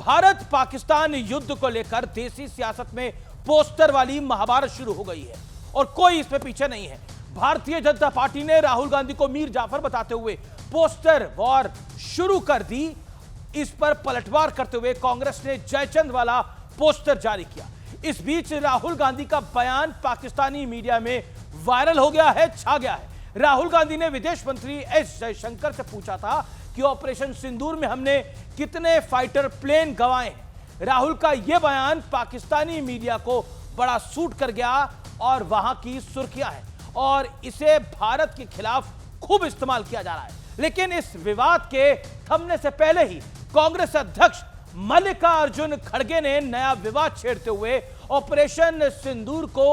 भारत पाकिस्तान युद्ध को लेकर देसी सियासत में पोस्टर वाली महाभारत शुरू हो गई है और कोई इसमें पीछे नहीं है। भारतीय जनता पार्टी ने राहुल गांधी को मीर जाफर बताते हुए पोस्टर वॉर शुरू कर दी। इस पर पलटवार करते हुए कांग्रेस ने जयचंद वाला पोस्टर जारी किया। इस बीच राहुल गांधी का बयान पाकिस्तानी मीडिया में वायरल हो गया है, छा गया है। राहुल गांधी ने विदेश मंत्री एस जयशंकर से पूछा था कि ऑपरेशन सिंदूर में हमने कितने फाइटर प्लेन गंवाए हैं। राहुल का यह बयान पाकिस्तानी मीडिया को बड़ा सूट कर गया और वहां की सुर्खियां हैं और इसे भारत के खिलाफ खूब इस्तेमाल किया जा रहा है। लेकिन इस विवाद के थमने से पहले ही कांग्रेस अध्यक्ष मल्लिकार्जुन खड़गे ने नया विवाद छेड़ते हुए ऑपरेशन सिंदूर को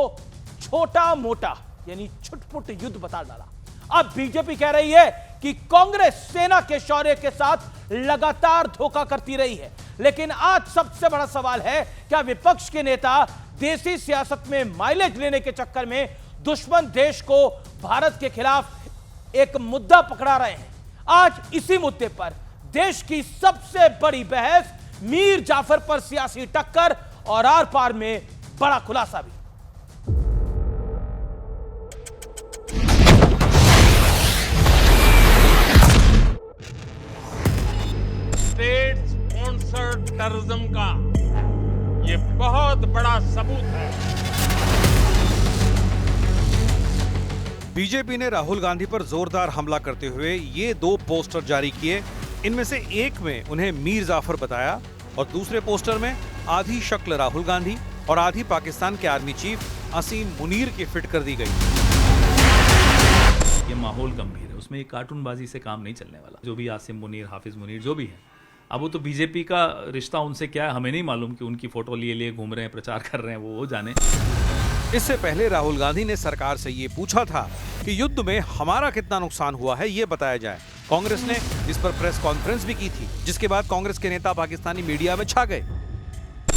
छोटा मोटा यानी छुटपुट युद्ध बता डाला। अब बीजेपी कह रही है कि कांग्रेस सेना के शौर्य के साथ लगातार धोखा करती रही है। लेकिन आज सबसे बड़ा सवाल है, क्या विपक्ष के नेता देसी सियासत में माइलेज लेने के चक्कर में दुश्मन देश को भारत के खिलाफ एक मुद्दा पकड़ा रहे हैं? आज इसी मुद्दे पर देश की सबसे बड़ी बहस, मीर जाफर पर सियासी टक्कर और आर पार में बड़ा खुलासा भी। स्टेट स्पॉन्सर्ड टेररिज्म का ये बहुत बड़ा सबूत है। बीजेपी ने राहुल गांधी पर जोरदार हमला करते हुए ये दो पोस्टर जारी किए। इनमें से एक में उन्हें मीर जाफर बताया और दूसरे पोस्टर में आधी शक्ल राहुल गांधी और आधी पाकिस्तान के आर्मी चीफ असीम मुनीर की फिट कर दी गई। ये माहौल गंभीर है, उसमें ये कार्टूनबाजी से काम नहीं चलने वाला। जो भी आसिम मुनीर, हाफिज मुनीर जो भी है, अब वो तो बीजेपी का रिश्ता उनसे क्या है हमें नहीं मालूम कि उनकी फोटो लिए घूम रहे हैं, प्रचार कर रहे हैं, वो जाने। इससे पहले राहुल गांधी ने सरकार से ये पूछा था कि युद्ध में हमारा कितना नुकसान हुआ है ये बताया जाए। कांग्रेस ने इस पर प्रेस कॉन्फ्रेंस भी की थी, जिसके बाद कांग्रेस के नेता पाकिस्तानी मीडिया में छा गए।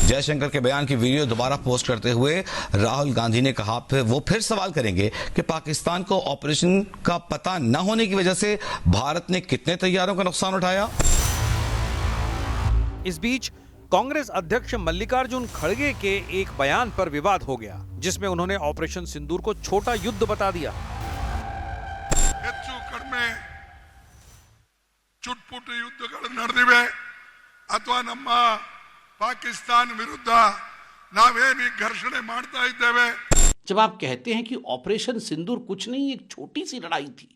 जयशंकर के बयान की वीडियो दोबारा पोस्ट करते हुए राहुल गांधी ने कहा फिर सवाल करेंगे कि पाकिस्तान को ऑपरेशन का पता न होने की वजह से भारत ने कितने तैयारों का नुकसान उठाया। इस बीच कांग्रेस अध्यक्ष मल्लिकार्जुन खड़गे के एक बयान पर विवाद हो गया, जिसमें उन्होंने ऑपरेशन सिंदूर को छोटा युद्ध बता दिया। ಹೆಚ್ಚು ಕಡಿಮೆ ಚುಟ್ಪುಟ ಯುದ್ಧಗಳು ನಡೆದಿವೆ ಅಥವಾ ನಮ್ಮ ಪಾಕಿಸ್ತಾನ ವಿರುದ್ಧ ನಾವೇನು ಘರ್ಷಣೆ ಮಾಡ್ತಾ ಇದ್ದೇವೆ। जब आप कहते हैं कि ऑपरेशन सिंदूर कुछ नहीं, एक छोटी सी लड़ाई थी,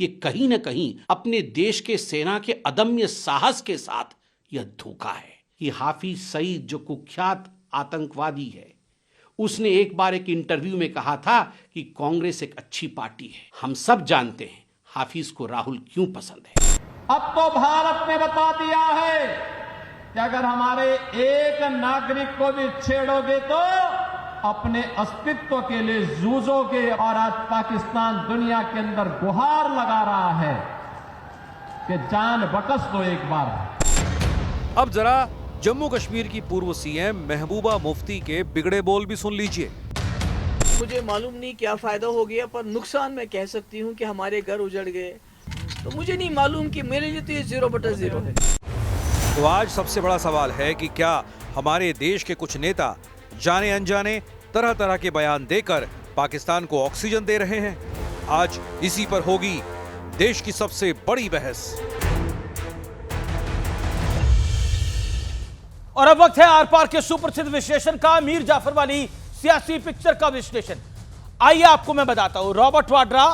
ये कहीं न कहीं अपने देश के सेना के अदम्य साहस के साथ यह धोखा है। ये हाफिज सईद जो कुख्यात आतंकवादी है, उसने एक बार एक इंटरव्यू में कहा था कि कांग्रेस एक अच्छी पार्टी है। हम सब जानते हैं हाफिज को राहुल क्यों पसंद है। अब तो भारत ने बता दिया है कि अगर हमारे एक नागरिक को भी छेड़ोगे तो अपने अस्तित्व के लिए जूझोगे। और आज पाकिस्तान दुनिया के अंदर गुहार लगा रहा है कि जान बकस दो एक बार। अब जरा जम्मू कश्मीर की पूर्व सीएम महबूबा मुफ्ती के बिगड़े बोल भी सुन लीजिए। मुझे मालूम नहीं क्या फायदा हो गया, पर नुकसान मैं कह सकती हूँ कि हमारे घर उजड़ गए। तो मुझे नहीं मालूम कि मेरे लिए तो ये 0/0 है। तो आज सबसे बड़ा सवाल है कि क्या हमारे देश के कुछ नेता जाने अनजाने तरह तरह के बयान देकर पाकिस्तान को ऑक्सीजन दे रहे हैं? आज इसी पर होगी देश की सबसे बड़ी बहस। और अब वक्त है आर पार के सुप्रसिद्ध विश्लेषण का, मीर जाफर वाली सियासी पिक्चर का विश्लेषण। आइए आपको मैं बताता हूं। रॉबर्ट वाड्रा,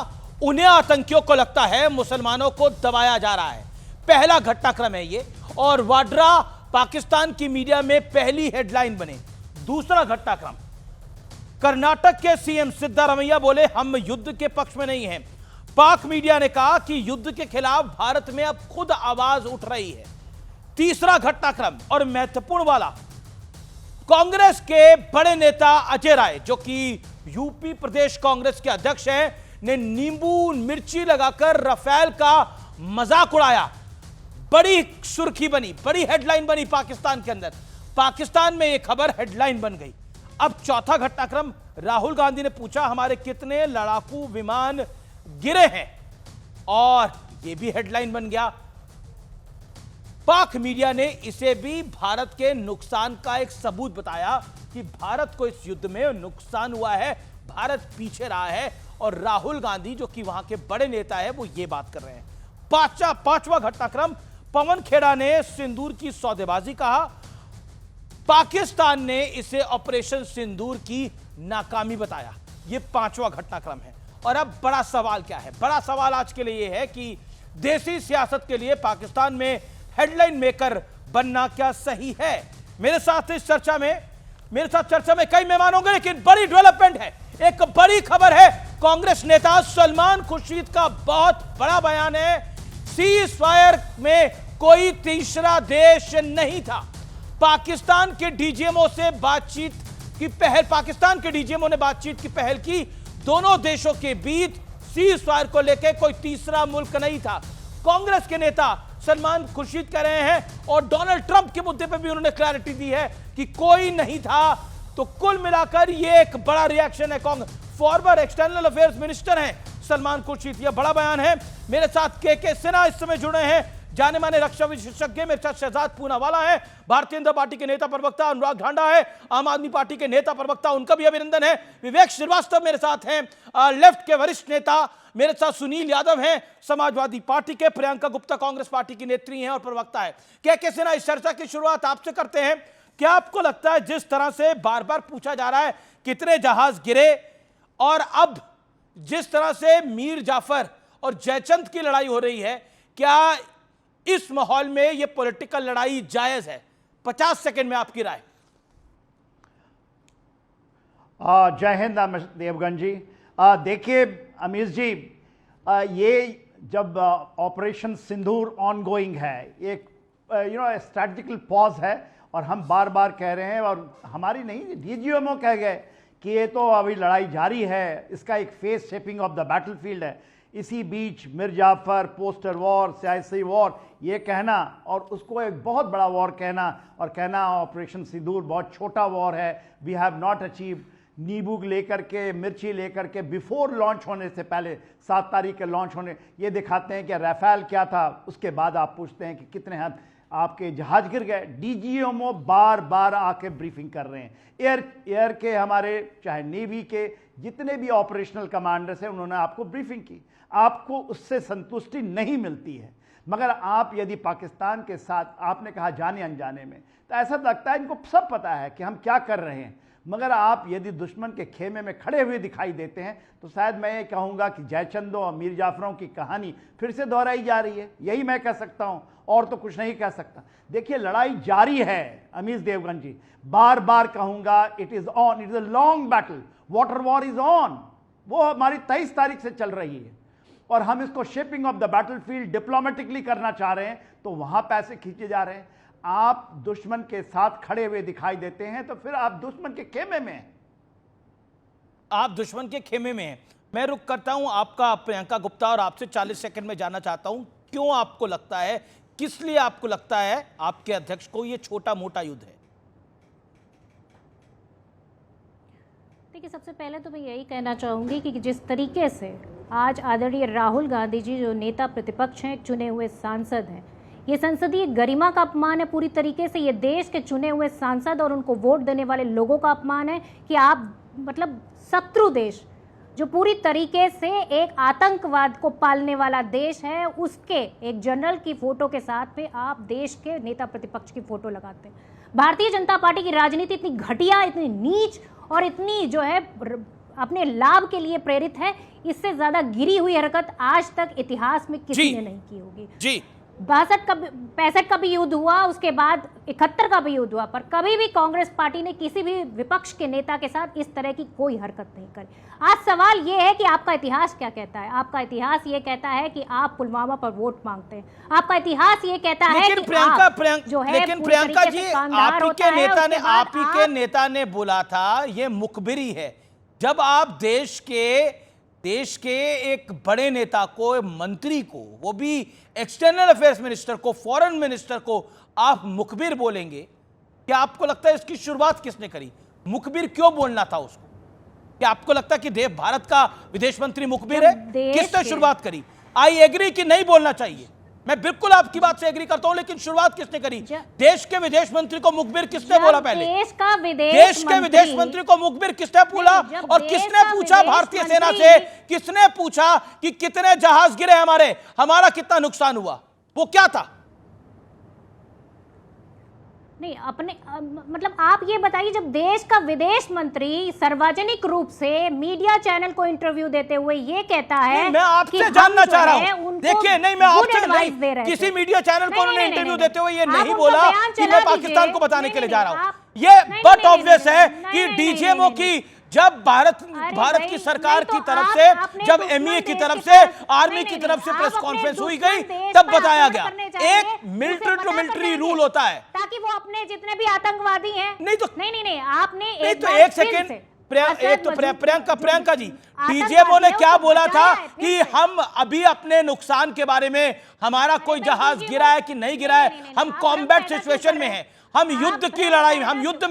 उन्हें आतंकियों को लगता है मुसलमानों को दबाया जा रहा है, पहला घटनाक्रम है ये, और वाड्रा पाकिस्तान की मीडिया में पहली हेडलाइन बने। दूसरा घटनाक्रम, कर्नाटक के सीएम सिद्धारमैया बोले हम युद्ध के पक्ष में नहीं हैं। पाक मीडिया ने कहा कि युद्ध के खिलाफ भारत में अब खुद आवाज उठ रही है। तीसरा घटनाक्रम और महत्वपूर्ण वाला, कांग्रेस के बड़े नेता अजय राय, जो कि यूपी प्रदेश कांग्रेस के अध्यक्ष हैं, ने नींबू मिर्ची लगाकर राफेल का मजाक उड़ाया। बड़ी सुर्खी बनी, बड़ी हेडलाइन बनी पाकिस्तान के अंदर। पाकिस्तान में यह खबर हेडलाइन बन गई। अब चौथा घटनाक्रम, राहुल गांधी ने पूछा हमारे कितने लड़ाकू विमान गिरे हैं, और यह भी हेडलाइन बन गया। पाक मीडिया ने इसे भी भारत के नुकसान का एक सबूत बताया कि भारत को इस युद्ध में नुकसान हुआ है, भारत पीछे रहा है। और राहुल गांधी जो कि वहां के बड़े नेता है वो ये बात कर रहे हैं। पांचवा घटनाक्रम, पवन खेड़ा ने सिंदूर की सौदेबाजी कहा, पाकिस्तान ने इसे ऑपरेशन सिंदूर की नाकामी बताया। यह पांचवा घटनाक्रम है। और अब बड़ा सवाल क्या है? बड़ा सवाल आज के लिए यह है कि देसी सियासत के लिए पाकिस्तान में हेडलाइन मेकर बनना क्या सही है? मेरे साथ इस चर्चा में कई मेहमान होंगे, लेकिन बड़ी डेवलपमेंट है, एक बड़ी खबर है। कांग्रेस नेता सलमान खुर्शीद का बहुत बड़ा बयान है, सीज फायर में कोई तीसरा देश नहीं था। पाकिस्तान के डीजीएमओ से बातचीत की पहल, पाकिस्तान के डीजीएमओ ने बातचीत की पहल की। दोनों देशों के बीच सीज फायर को लेकर कोई तीसरा मुल्क नहीं था। कांग्रेस के नेता सलमान खुर्शीद कह रहे हैं और डोनाल्ड ट्रंप के मुद्दे पर भी उन्होंने क्लैरिटी दी है कि कोई नहीं था। तो कुल मिलाकर यह एक बड़ा रिएक्शन है। फॉर्मर एक्सटर्नल अफेयर्स मिनिस्टर हैं सलमान खुर्शीद, यह बड़ा बयान है। मेरे साथ के सिन्हा इस समय जुड़े हैं, जाने माने रक्षा विशेषज्ञ। मेरे साथ शहजाद पूनावाला है, भारतीय जनता पार्टी के नेता प्रवक्ता अनुराग ढांडा है, आम आदमी पार्टी के नेता प्रवक्ता, उनका भी अभिनंदन है। विवेक श्रीवास्तव मेरे साथ हैं, लेफ्ट के वरिष्ठ नेता। मेरे साथ सुनील यादव हैं, समाजवादी पार्टी के। प्रियंका गुप्ता कांग्रेस पार्टी की नेत्री हैं और प्रवक्ता है। के सिन्हा, इस चर्चा की शुरुआत आपसे करते हैं। क्या आपको लगता है जिस तरह से बार बार पूछा जा रहा है कितने जहाज गिरे, और अब जिस तरह से मीर जाफर और जयचंद की लड़ाई हो रही है, क्या इस माहौल में यह पॉलिटिकल लड़ाई जायज है? 50 सेकंड में आपकी राय। जय हिंद देवगन जी। देखिए अमीर जी, ये जब ऑपरेशन सिंदूर ऑनगोइंग है, एक स्ट्रैटेजिकल पॉज है, और हम बार बार कह रहे हैं, और हमारी नहीं डीजीएमओ कह गए कि ये तो अभी लड़ाई जारी है, इसका एक face shaping of the battlefield है। इसी बीच मीर जाफर, पोस्टर वॉर, सियासी वॉर ये कहना, और उसको एक बहुत बड़ा वॉर कहना, और कहना ऑपरेशन सिंदूर बहुत छोटा वॉर है, वी हैव नॉट अचीव। नींबू लेकर के, मिर्ची लेकर के बिफोर लॉन्च होने से पहले 7 तारीख के लॉन्च होने, ये दिखाते हैं कि राफेल क्या था। उसके बाद आप पूछते हैं कि कितने हद आपके जहाज गिर गए। डीजीएमओ बार बार आके ब्रीफिंग कर रहे हैं। एयर के हमारे, चाहे नेवी के जितने भी ऑपरेशनल कमांडर्स हैं, उन्होंने आपको ब्रीफिंग की। आपको उससे संतुष्टि नहीं मिलती है, मगर आप यदि पाकिस्तान के साथ, आपने कहा जाने अनजाने में, तो ऐसा लगता है इनको सब पता है कि हम क्या कर रहे हैं। मगर आप यदि दुश्मन के खेमे में खड़े हुए दिखाई देते हैं, तो शायद मैं ये कहूँगा कि जयचंदों और मीर जाफरों की कहानी फिर से दोहराई जा रही है। यही मैं कह सकता हूँ, और तो कुछ नहीं कह सकता। देखिए लड़ाई जारी है अमीर देवगन जी, बार बार कहूँगा, it is on, it is a long battle, water war is on. वो हमारी 23 तारीख से चल रही है, और हम इसको shaping of the battlefield diplomatically करना चाह रहे हैं, तो वहाँ पैसे खींचे जा रहे हैं। आप दुश्मन के साथ खड़े हुए दिखाई देते हैं, तो फिर आप दुश्मन के खेमे में हैं। आप दुश्मन के खेमे में हैं। मैं रुक करता हूं आपका प्रियंका गुप्ता, और आपसे 40 सेकंड में जानना चाहता हूं, क्यों आपको लगता है, किस लिए आपको लगता है आपके अध्यक्ष को यह छोटा मोटा युद्ध है? देखिए, सबसे पहले तो मैं यही कहना चाहूंगी कि जिस तरीके से आज आदरणीय राहुल गांधी जी जो नेता प्रतिपक्ष हैं, चुने हुए सांसद हैं, ये संसदीय गरिमा का अपमान है पूरी तरीके से। ये देश के चुने हुए सांसद और उनको वोट देने वाले लोगों का अपमान है कि आप मतलब शत्रु देश, जो पूरी तरीके से एक आतंकवाद को पालने वाला देश है, उसके एक जनरल की फोटो के साथ में आप देश के नेता प्रतिपक्ष की फोटो लगाते हैं। भारतीय जनता पार्टी की राजनीति इतनी घटिया, इतनी नीच और इतनी जो है अपने लाभ के लिए प्रेरित है, इससे ज्यादा गिरी हुई हरकत आज तक इतिहास में किसी ने नहीं की होगी। जी, 62 का 65 का भी युद्ध हुआ, उसके बाद 71 का भी युद्ध हुआ, पर कभी भी कांग्रेस पार्टी ने किसी भी विपक्ष के नेता के साथ इस तरह की कोई हरकत नहीं करी। आज सवाल यह है कि आपका इतिहास क्या कहता है? आपका इतिहास ये कहता है कि आप पुलवामा पर वोट मांगते हैं। आपका इतिहास ये कहता है कि प्रियंका जी, आप ही के नेता ने बोला था ये मुखबिरी है। जब आप देश के एक बड़े नेता को, मंत्री को, वो भी एक्सटर्नल अफेयर्स मिनिस्टर को, फॉरेन मिनिस्टर को आप मुखबिर बोलेंगे, क्या आपको लगता है इसकी शुरुआत किसने करी? मुखबिर क्यों बोलना था उसको? क्या आपको लगता है कि भारत का विदेश मंत्री मुखबिर है? किसने शुरुआत करी? आई एग्री कि नहीं बोलना चाहिए, मैं बिल्कुल आपकी बात से एग्री करता हूं, लेकिन शुरुआत किसने करी? देश के विदेश मंत्री को मुखबिर किसने बोला? पहले देश के विदेश मंत्री को मुखबिर किसने बोला? और किसने पूछा भारतीय सेना से, किसने पूछा कि कितने जहाज गिरे हमारा कितना नुकसान हुआ? वो क्या था? नहीं, अपने मतलब आप ये बताइए, जब देश का विदेश मंत्री सार्वजनिक रूप से मीडिया चैनल को इंटरव्यू देते हुए ये कहता है, मैं आपसे जानना चाह रहा हूं, देखिए नहीं, मैं आपसे नहीं, किसी मीडिया चैनल को उन्होंने इंटरव्यू देते हुए ये नहीं बोला कि मैं पाकिस्तान को बताने के लिए जा रहा हूं। ये बट ऑब्वियस है कि डीजीएमओ की जब भारत की सरकार की तरफ से, जब एमईए की तरफ से, आर्मी की तरफ से प्रेस कॉन्फ्रेंस हुई गई, तब बताया गया एक मिलिट्री टू मिलिट्री रूल होता है, ताकि वो अपने जितने भी आतंकवादी हैं, नहीं आपने एक सेकेंड, प्रियंका जी, डीजीएमओ ने क्या बोला था कि हम अभी अपने नुकसान के बारे में, हमारा कोई जहाज गिरा है कि नहीं गिरा है, हम कॉम्बैट सिचुएशन में हैं, हम युद्ध की लड़ाई में, हम युद्ध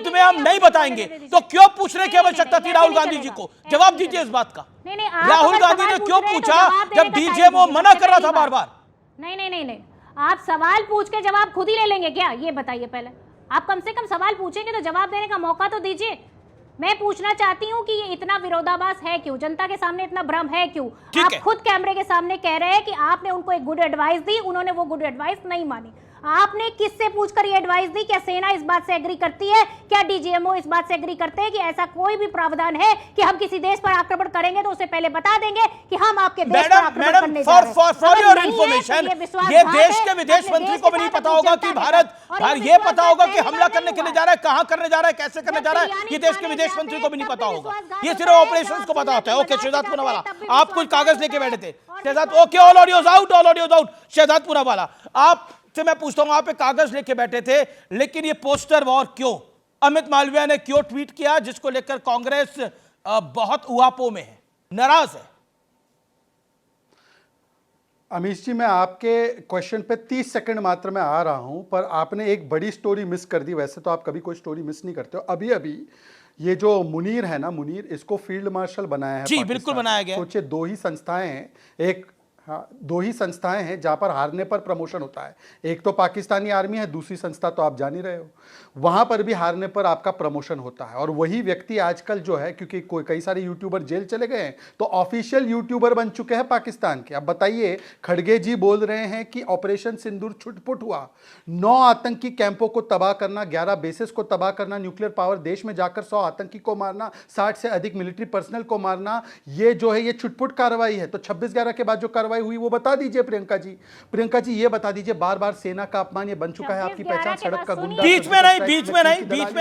में हम नहीं बताएंगे। तो क्यों पूछने की आवश्यकता थी राहुल गांधी जी को? जवाब दीजिए इस बात का। राहुल गांधी ने क्यों पूछा जब डीजीएमओ मना कर रहा था बार बार? नहीं, आप सवाल पूछ के जवाब खुद ही ले लेंगे क्या? ये बताइए पहले। आप कम से कम सवाल पूछेंगे तो जवाब देने का मौका तो दीजिए। मैं पूछना चाहती हूँ कि ये इतना विरोधाभास है क्यों? जनता के सामने इतना भ्रम है क्यों? आप खुद कैमरे के सामने कह रहे हैं कि आपने उनको एक गुड एडवाइस दी, उन्होंने वो गुड एडवाइस नहीं मानी। आपने किससे पूछकर ये एडवाइस दी? क्या सेना इस बात से एग्री करती है? क्या डीजीएमओ इस बात से एग्री करते हैं कि ऐसा कोई भी प्रावधान है कि हम किसी देश पर आक्रमण करेंगे तो उसे पहले बता देंगे कि हम आपके देश पर आक्रमण करने जा रहे हैं? फॉर योर इंफॉर्मेशन, ये देश के विदेश मंत्री को भी नहीं पता होगा कि भारत ये पता होगा कि हमला करने के लिए जा रहा है, कहां करने जा रहा है, कैसे करने जा रहा है, ये देश के विदेश मंत्री को भी नहीं पता होगा। ये सिर्फ ऑपरेशंस को पता होता है। ओके, शहजाद पूनावाला, आप कुछ कागज लेके बैठे थे। Shehzad, okay, all audios out. Shehzad Poonawalla, आप से मैं पूछता हूं, आप एक कागज लेके बैठे थे, लेकिन ये पोस्टर वॉर क्यों? अमित मालवीय ने क्यों ट्वीट किया, जिसको लेकर कांग्रेस बहुत उहापों में है, नाराज है? अमीश जी, मैं आपके क्वेश्चन पे 30 सेकंड मात्र में आ रहा हूं, पर आपने एक बड़ी स्टोरी मिस कर दी। वैसे तो आप कभी कोई स्टोरी मिस नहीं करते हो। अभी ये जो मुनीर है ना, मुनीर, इसको फील्ड मार्शल बनाया है। जी बिल्कुल बनाया गया। सोचिए, दो ही संस्थाएं हैं जहां पर हारने पर प्रमोशन होता है। एक तो पाकिस्तानी आर्मी है, दूसरी संस्था तो आप जान ही रहे हो, वहां पर भी हारने पर आपका प्रमोशन होता है। और वही व्यक्ति आजकल जो है, क्योंकि कई सारे यूट्यूबर जेल चले गए हैं, तो ऑफिशियल यूट्यूबर बन चुके हैं पाकिस्तान के। अब बताइए, खड़गे जी बोल रहे हैं कि ऑपरेशन सिंदूर छुटपुट हुआ, 9 आतंकी कैंपों को तबाह करना, 11 बेसेस को तबाह करना, न्यूक्लियर पावर देश में जाकर 100 आतंकी को मारना, 60 से अधिक मिलिट्री पर्सनल को मारना, ये जो है ये छुटपुट कार्रवाई है। तो 26/11 के बाद जो कार्रवाई हुई वो बता दीजिए प्रियंका जी, ये बता दीजिए। बार बार सेना का अपमान ये बन चुका है, आपकी पहचान सड़क का गुंडा। बीच में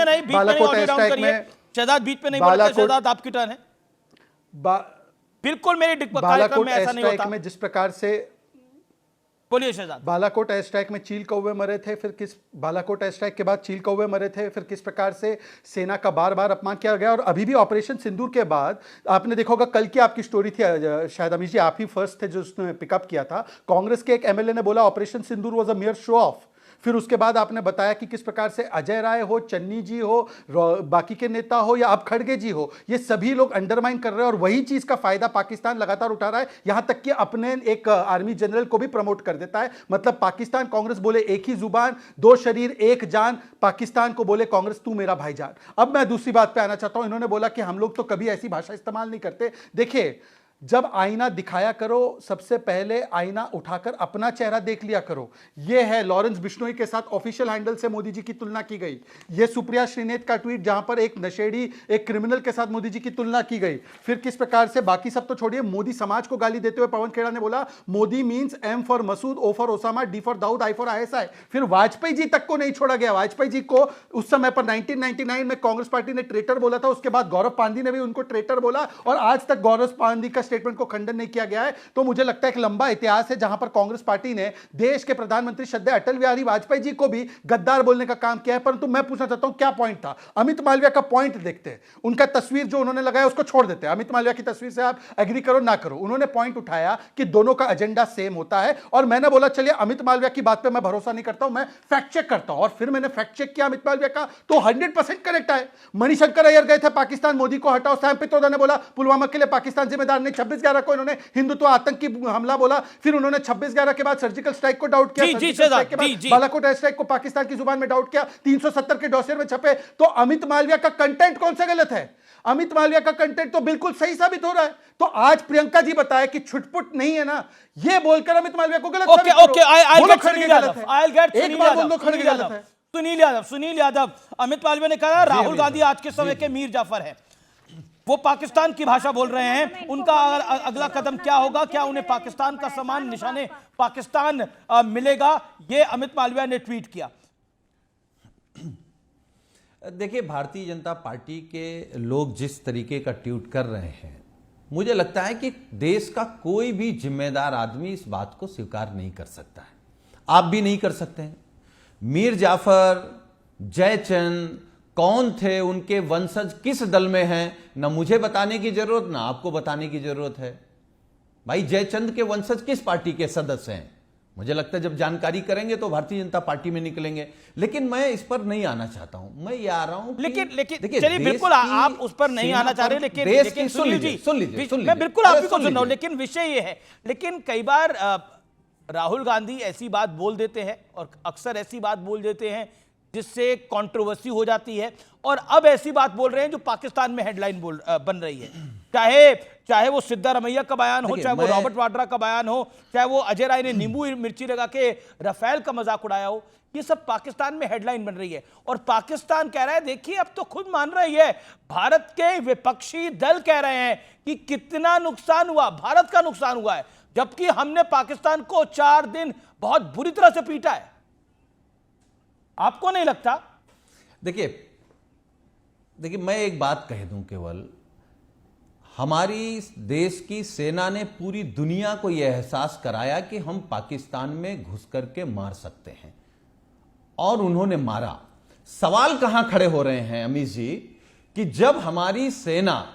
नहीं, बालाकोट एयरस्ट्राइक में, शहजाद बीच में नहीं बोलते। शहजाद, आपकी टर्न है। बिल्कुल मेरे कार्यक्रम में ऐसा नहीं होता। में जिस प्रकार से, बोलिए शहजाद। बालाकोट एयर स्ट्राइक में चील कौवे मरे थे, फिर बालाकोट एयर स्ट्राइक के बाद चील कौवे मरे थे, फिर किस प्रकार से सेना का बार बार अपमान किया गया। और अभी भी ऑपरेशन सिंदूर के बाद आपने देखा होगा, कल की आपकी स्टोरी थी, शायद अमीश जी आप ही फर्स्ट थे जो उसने पिकअप किया था। कांग्रेस के एक एमएलए ने बोला operation Sindoor was a मियर show off. फिर उसके बाद आपने बताया कि किस प्रकार से अजय राय हो, चन्नी जी हो, बाकी के नेता हो या अब खड़गे जी हो, ये सभी लोग अंडरमाइन कर रहे हैं। और वही चीज का फायदा पाकिस्तान लगातार उठा रहा है, यहां तक कि अपने एक आर्मी जनरल को भी प्रमोट कर देता है। मतलब पाकिस्तान कांग्रेस बोले एक ही जुबान, 2 शरीर 1 जान। पाकिस्तान को बोले कांग्रेस तू मेरा भाईजान। अब मैं दूसरी बात पे आना चाहता हूं। इन्होंने बोला कि हम लोग तो कभी ऐसी भाषा इस्तेमाल नहीं करते। देखिए, जब आईना दिखाया करो, सबसे पहले आईना उठाकर अपना चेहरा देख लिया करो। यह है लॉरेंस बिश्नोई के साथ ऑफिशियल हैंडल से मोदी जी की तुलना की गई। यह सुप्रिया श्रीनेत का ट्वीट जहां पर एक नशेड़ी, एक क्रिमिनल के साथ मोदी जी की तुलना की गई। फिर किस प्रकार से, बाकी सब तो छोड़िए, मोदी समाज को गाली देते हुए पवन खेड़ा ने बोला Modi means M for Masood, O for Osama, D for Dawood, I for ISI. फिर वाजपेयी जी तक को नहीं छोड़ा गया। वाजपेयी जी को उस समय पर 1999 में कांग्रेस पार्टी ने ट्रेटर बोला था। उसके बाद गौरव पांदी ने भी उनको ट्रेटर बोला और आज तक गौरव पांदी का स्टेटमेंट को खंडन नहीं किया गया है। तो मुझे लगता है एक लंबा इतिहास है जहां पर कांग्रेस पार्टी ने देश के प्रधानमंत्री श्रद्धेय अटल बिहारी वाजपेयी जी को भी गद्दार बोलने का काम किया है। परंतु मैं पूछना चाहता हूं क्या पॉइंट था। अमित मालवीय का पॉइंट देखते हैं, उनका तस्वीर जो उन्होंने लगाया उसको छोड़ देते हैं। अमित मालवीय की तस्वीर से आप एग्री करो ना करो, उन्होंने पॉइंट उठाया कि दोनों का एजेंडा सेम होता है। और मैंने बोला चलिए अमित मालवीय की बात पे मैं भरोसा नहीं करता हूं, मैं फैक्ट चेक करता हूं। और फिर मैंने फैक्ट चेक किया अमित मालवीय का, तो 100% करेक्ट है। मणिशंकर अय्यर गए थे पाकिस्तान, मोदी को हटाओ। सैम पित्रोदा ने बोला पुलवामा के लिए पाकिस्तान जिम्मेदार नहीं, 26/11 को इन्होंने हिंदुत्व आतंकी हमला बोला, फिर उन्होंने 26/11 के बाद सर्जिकल स्ट्राइक को डाउट किया, सर्जिकल स्ट्राइक के बाद बालाकोट एयर स्ट्राइक को पाकिस्तान की जुबान में डाउट किया, 370 के डॉसियर में छपे। तो अमित मालविया का कंटेंट कौन सा गलत है? अमित मालविया का कंटेंट तो बिल्कुल सही साबित हो रहा है। तो आज प्रियंका जी बताए कि छुटपुट नहीं है ना, ये बोलकर अमित मालविया को गलत ओके ओके, सुनील यादव, अमित मालविया ने कहा राहुल गांधी आज के समय के मीर जाफर है, वो पाकिस्तान की भाषा बोल रहे हैं, उनका अगला कदम क्या होगा, क्या उन्हें पाकिस्तान का सम्मान, निशाने पाकिस्तान मिलेगा, ये अमित मालविया ने ट्वीट किया। देखिए, भारतीय जनता पार्टी के लोग जिस तरीके का ट्वीट कर रहे हैं, मुझे लगता है कि देश का कोई भी जिम्मेदार आदमी इस बात को स्वीकार नहीं कर सकता है। आप भी नहीं कर सकते हैं। मीर जाफर, जयचंद कौन थे, उनके वंशज किस दल में हैं, ना मुझे बताने की जरूरत ना आपको बताने की जरूरत है। भाई, जयचंद के वंशज किस पार्टी के सदस्य हैं, मुझे लगता है जब जानकारी करेंगे तो भारतीय जनता पार्टी में निकलेंगे। लेकिन मैं इस पर नहीं आना चाहता हूं, मैं ये आ रहा हूं। लेकिन चलिए, बिल्कुल आप उस पर नहीं आना चाह रहे, लेकिन सुन लीजिए, मैं बिल्कुल आप ही को सुन रहा हूं, लेकिन विषय ये है, लेकिन कई बार राहुल गांधी ऐसी बात बोल देते हैं और अक्सर ऐसी बात बोल देते हैं जिससे कंट्रोवर्सी हो जाती है, और अब ऐसी बात बोल रहे हैं जो पाकिस्तान में हेडलाइन बन रही है। चाहे वो सिद्धारमैया का बयान हो, चाहे वो रॉबर्ट वाड्रा का बयान हो, चाहे वो अजय राय ने नींबू मिर्ची लगा के राफेल का मजाक उड़ाया हो, ये सब पाकिस्तान में हेडलाइन बन रही है। और पाकिस्तान कह रहा है, देखिए अब तो खुद मान रही है, भारत के विपक्षी दल कह रहे हैं कि कितना नुकसान हुआ, भारत का नुकसान हुआ है, जबकि हमने पाकिस्तान को 4 दिन बहुत बुरी तरह से पीटा है। आपको नहीं लगता? देखिए, मैं एक बात कह दूं, केवल हमारी देश की सेना ने पूरी दुनिया को यह एहसास कराया कि हम पाकिस्तान में घुस करके मार सकते हैं, और उन्होंने मारा। सवाल कहां खड़े हो रहे हैं अमीश जी, कि जब हमारी सेना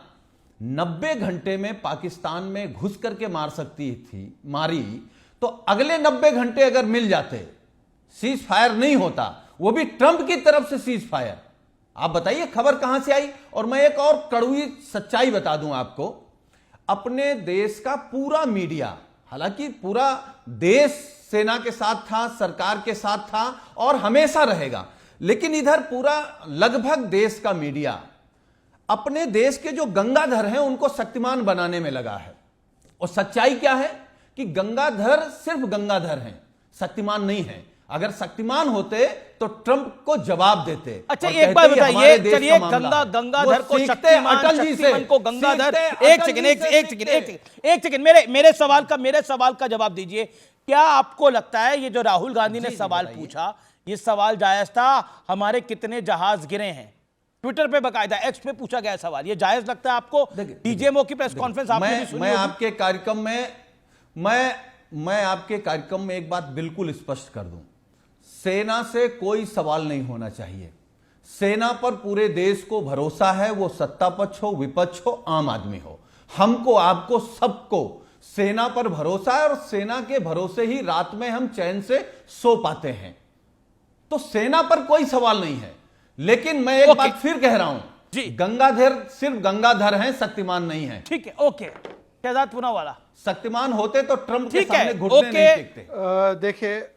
90 घंटे में पाकिस्तान में घुस करके मार सकती थी, मारी, तो अगले 90 घंटे अगर मिल जाते, सीज फायर नहीं होता, वो भी ट्रंप की तरफ से सीज फायर, आप बताइए खबर कहां से आई। और मैं एक और कड़वी सच्चाई बता दूं आपको, अपने देश का पूरा मीडिया, हालांकि पूरा देश सेना के साथ था, सरकार के साथ था और हमेशा रहेगा, लेकिन इधर पूरा लगभग देश का मीडिया अपने देश के जो गंगाधर हैं उनको शक्तिमान बनाने में लगा है। और सच्चाई क्या है कि गंगाधर सिर्फ गंगाधर हैं, शक्तिमान नहीं है। अगर शक्तिमान होते तो ट्रंप को जवाब देते। अच्छा, एक बात बताइए, चलिए गंगाधर को शक्तिमान, शक्तिमान को गंगाधर, एक सेकंड, मेरे सवाल का जवाब दीजिए। क्या आपको लगता है ये जो राहुल गांधी ने सवाल पूछा, ये सवाल जायज था? हमारे कितने जहाज गिरे हैं, ट्विटर पे बकायदा एक्स पे पूछा गया सवाल, ये जायज लगता है आपको? डीजीएमओ की प्रेस कॉन्फ्रेंस आपने भी सुनी? मैं आपके कार्यक्रम में एक बात बिल्कुल स्पष्ट कर दूं, सेना से कोई सवाल नहीं होना चाहिए। सेना पर पूरे देश को भरोसा है, वो सत्ता पक्ष हो, विपक्ष हो, आम आदमी हो, हमको, आपको, सबको सेना पर भरोसा है, और सेना के भरोसे ही रात में हम चैन से सो पाते हैं। तो सेना पर कोई सवाल नहीं है। लेकिन मैं एक बात फिर कह रहा हूं जी, गंगाधर सिर्फ गंगाधर हैं, शक्तिमान नहीं है। ठीक है, ओके। शहजाद पूनावाला, शक्तिमान होते तो ट्रंप के सामने घुटने नहीं टेकते।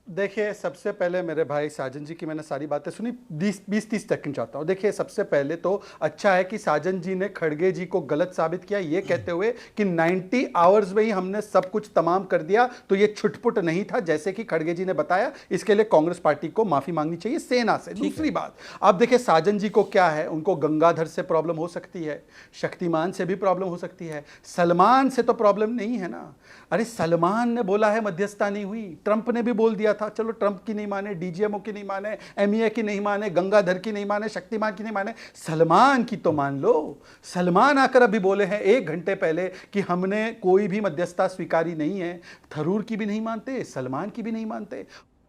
देखिए, सबसे पहले मेरे भाई साजन जी की मैंने सारी बातें सुनी, 20-30 सेकंड चाहता हूं। देखिए, सबसे पहले तो अच्छा है कि साजन जी ने खड़गे जी को गलत साबित किया, ये कहते हुए कि 90 आवर्स में ही हमने सब कुछ तमाम कर दिया, तो ये छुटपुट नहीं था जैसे कि खड़गे जी ने बताया। इसके लिए कांग्रेस पार्टी को माफी मांगनी चाहिए सेना से। दूसरी बात, अब देखिए साजन जी को क्या है, उनको गंगाधर से प्रॉब्लम हो सकती है, शक्तिमान से भी प्रॉब्लम हो सकती है, सलमान से तो प्रॉब्लम नहीं है ना। अरे सलमान ने बोला है मध्यस्थता नहीं हुई, ट्रंप ने भी बोल दिया था, चलो ट्रंप की नहीं माने, डीजीएमओ की नहीं माने, एमईए की नहीं माने, गंगाधर की नहीं माने, शक्तिमान की नहीं माने, सलमान की तो मान लो। सलमान आकर अभी बोले हैं 1 घंटे पहले कि हमने कोई भी मध्यस्थता स्वीकारी नहीं है। थरूर की भी नहीं मानते, सलमान की भी नहीं मानते।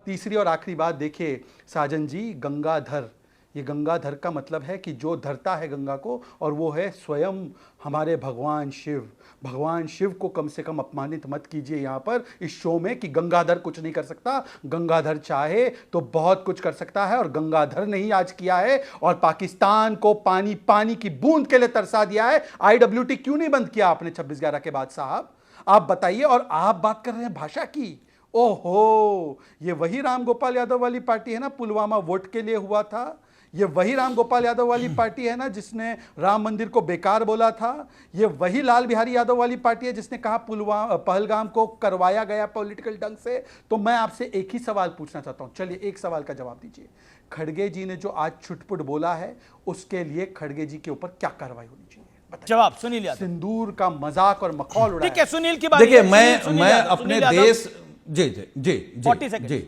तीसरी और आखिरी बात, देखिए साजन जी, गंगाधर ये गंगाधर का मतलब है कि जो धरता है गंगा को, और वो है स्वयं हमारे भगवान शिव। भगवान शिव को कम से कम अपमानित मत कीजिए यहाँ पर इस शो में कि गंगाधर कुछ नहीं कर सकता। गंगाधर चाहे तो बहुत कुछ कर सकता है, और गंगाधर ने ही आज किया है, और पाकिस्तान को पानी पानी की बूंद के लिए तरसा दिया है। IWT क्यों नहीं बंद किया आपने 26/11 के बाद साहब, आप बताइए। और आप बात कर रहे हैं भाषा की, ओहो, ये वही राम गोपाल यादव वाली पार्टी है ना, पुलवामा वोट के लिए हुआ था। ये वही राम गोपाल यादव वाली पार्टी है ना जिसने राम मंदिर को बेकार बोला था। ये वही लाल बिहारी यादव वाली पार्टी है जिसने कहा पहलगाम को करवाया गया पॉलिटिकल ढंग से। तो मैं आपसे एक ही सवाल पूछना चाहता हूं, चलिए एक सवाल का जवाब दीजिए। खड़गे जी ने जो आज छुटपुट बोला है उसके लिए खड़गे जी के ऊपर क्या कार्रवाई होनी चाहिए? जवाब सुनील यादव। सिंदूर का मजाक और मखौल उड़ाया। ठीक है, सुनील की बात। देखिए, मैं अपने देश जी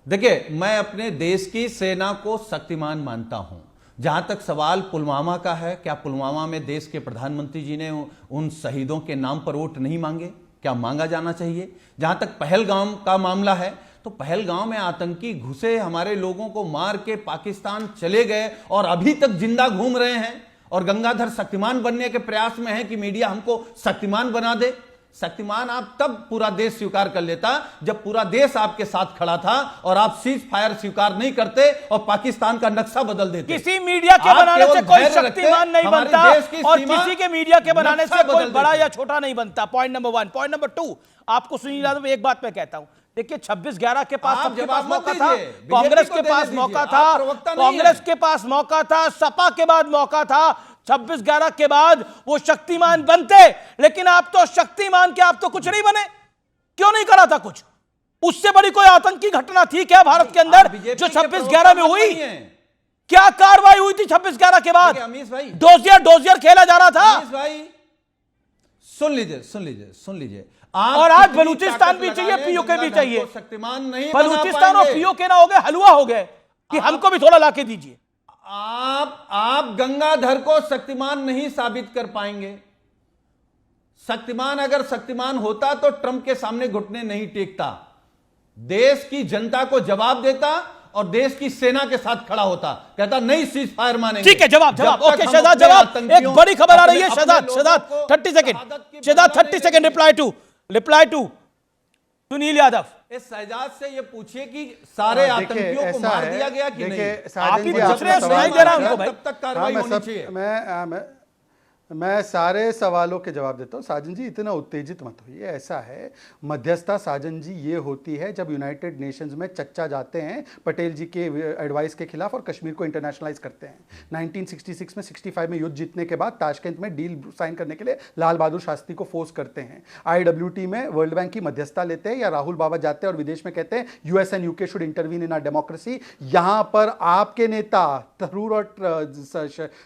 देखिए, मैं अपने देश की सेना को शक्तिमान मानता हूं। जहां तक सवाल पुलवामा का है, क्या पुलवामा में देश के प्रधानमंत्री जी ने उन शहीदों के नाम पर वोट नहीं मांगे? क्या मांगा जाना चाहिए? जहां तक पहलगाम का मामला है, तो पहलगाम में आतंकी घुसे, हमारे लोगों को मार के पाकिस्तान चले गए और अभी तक जिंदा घूम रहे हैं, और गंगाधर शक्तिमान बनने के प्रयास में है कि मीडिया हमको शक्तिमान बना दे। शक्तिमान आप तब पूरा देश स्वीकार कर लेता जब पूरा देश आपके साथ खड़ा था और आप सीज फायर स्वीकार नहीं करते और पाकिस्तान का नक्शा बदल देते। किसी मीडिया के बनाने से कोई शक्तिमान नहीं बनता, और किसी के मीडिया के बनाने से कोई बड़ा या छोटा नहीं बनता। Point number 1। पॉइंट नंबर 2, आपको सुनील यादव एक बात मैं कहता हूं, देखिए 26/11 के पास सबके पास मौका था, कांग्रेस के पास मौका था, कांग्रेस के पास मौका था, सपा के बाद मौका था। 26/11 के बाद वो शक्तिमान बनते, लेकिन आप तो शक्तिमान के आप तो कुछ नहीं बने। क्यों नहीं करा था कुछ? उससे बड़ी कोई आतंकी घटना थी क्या भारत के अंदर जो 26/11 में हुई? क्या कार्रवाई हुई थी 26/11 के बाद? डोजियर खेला जा रहा था। भाई सुन लीजिए और आज बलूचिस्तान भी चाहिए, पीओके भी चाहिए। शक्तिमान नहीं, बलूचिस्तान और पीओके ना हो गए, हलवा हो गए कि हमको भी थोड़ा लाके दीजिए। आप गंगाधर को शक्तिमान नहीं साबित कर पाएंगे। शक्तिमान अगर शक्तिमान होता तो ट्रंप के सामने घुटने नहीं टेकता, देश की जनता को जवाब देता और देश की सेना के साथ खड़ा होता, कहता नहीं सीज फायर मानेंगे। ठीक है, जवाब ओके शहजाद, जवाब। एक बड़ी खबर आ रही है Shehzad 30 second, Shehzad 30 second reply to Sunil Yadav. इस शहजाद से ये पूछिए कि सारे आतंकियों को मार दिया गया कि नहीं? आप ही दूसरे सुनाई दे रहा हूं भाई। तब तक कार्रवाई होनी चाहिए। मैं सारे सवालों के जवाब देता हूं। साजन जी इतना उत्तेजित मत होइए। ऐसा है, मध्यस्थता साजन जी ये होती है जब यूनाइटेड नेशंस में चर्चा जाते हैं पटेल जी के एडवाइस के खिलाफ और कश्मीर को इंटरनेशनलाइज करते हैं। 1966 में 65 में युद्ध जीतने के बाद ताशकंद में डील साइन करने के लिए लाल बहादुर शास्त्री को फोर्स करते हैं। IWT में वर्ल्ड बैंक की मध्यस्थता लेते हैं, या राहुल बाबा जाते हैं और विदेश में कहते हैं US and UK should intervene in our democracy. यहां पर आपके नेता थरूर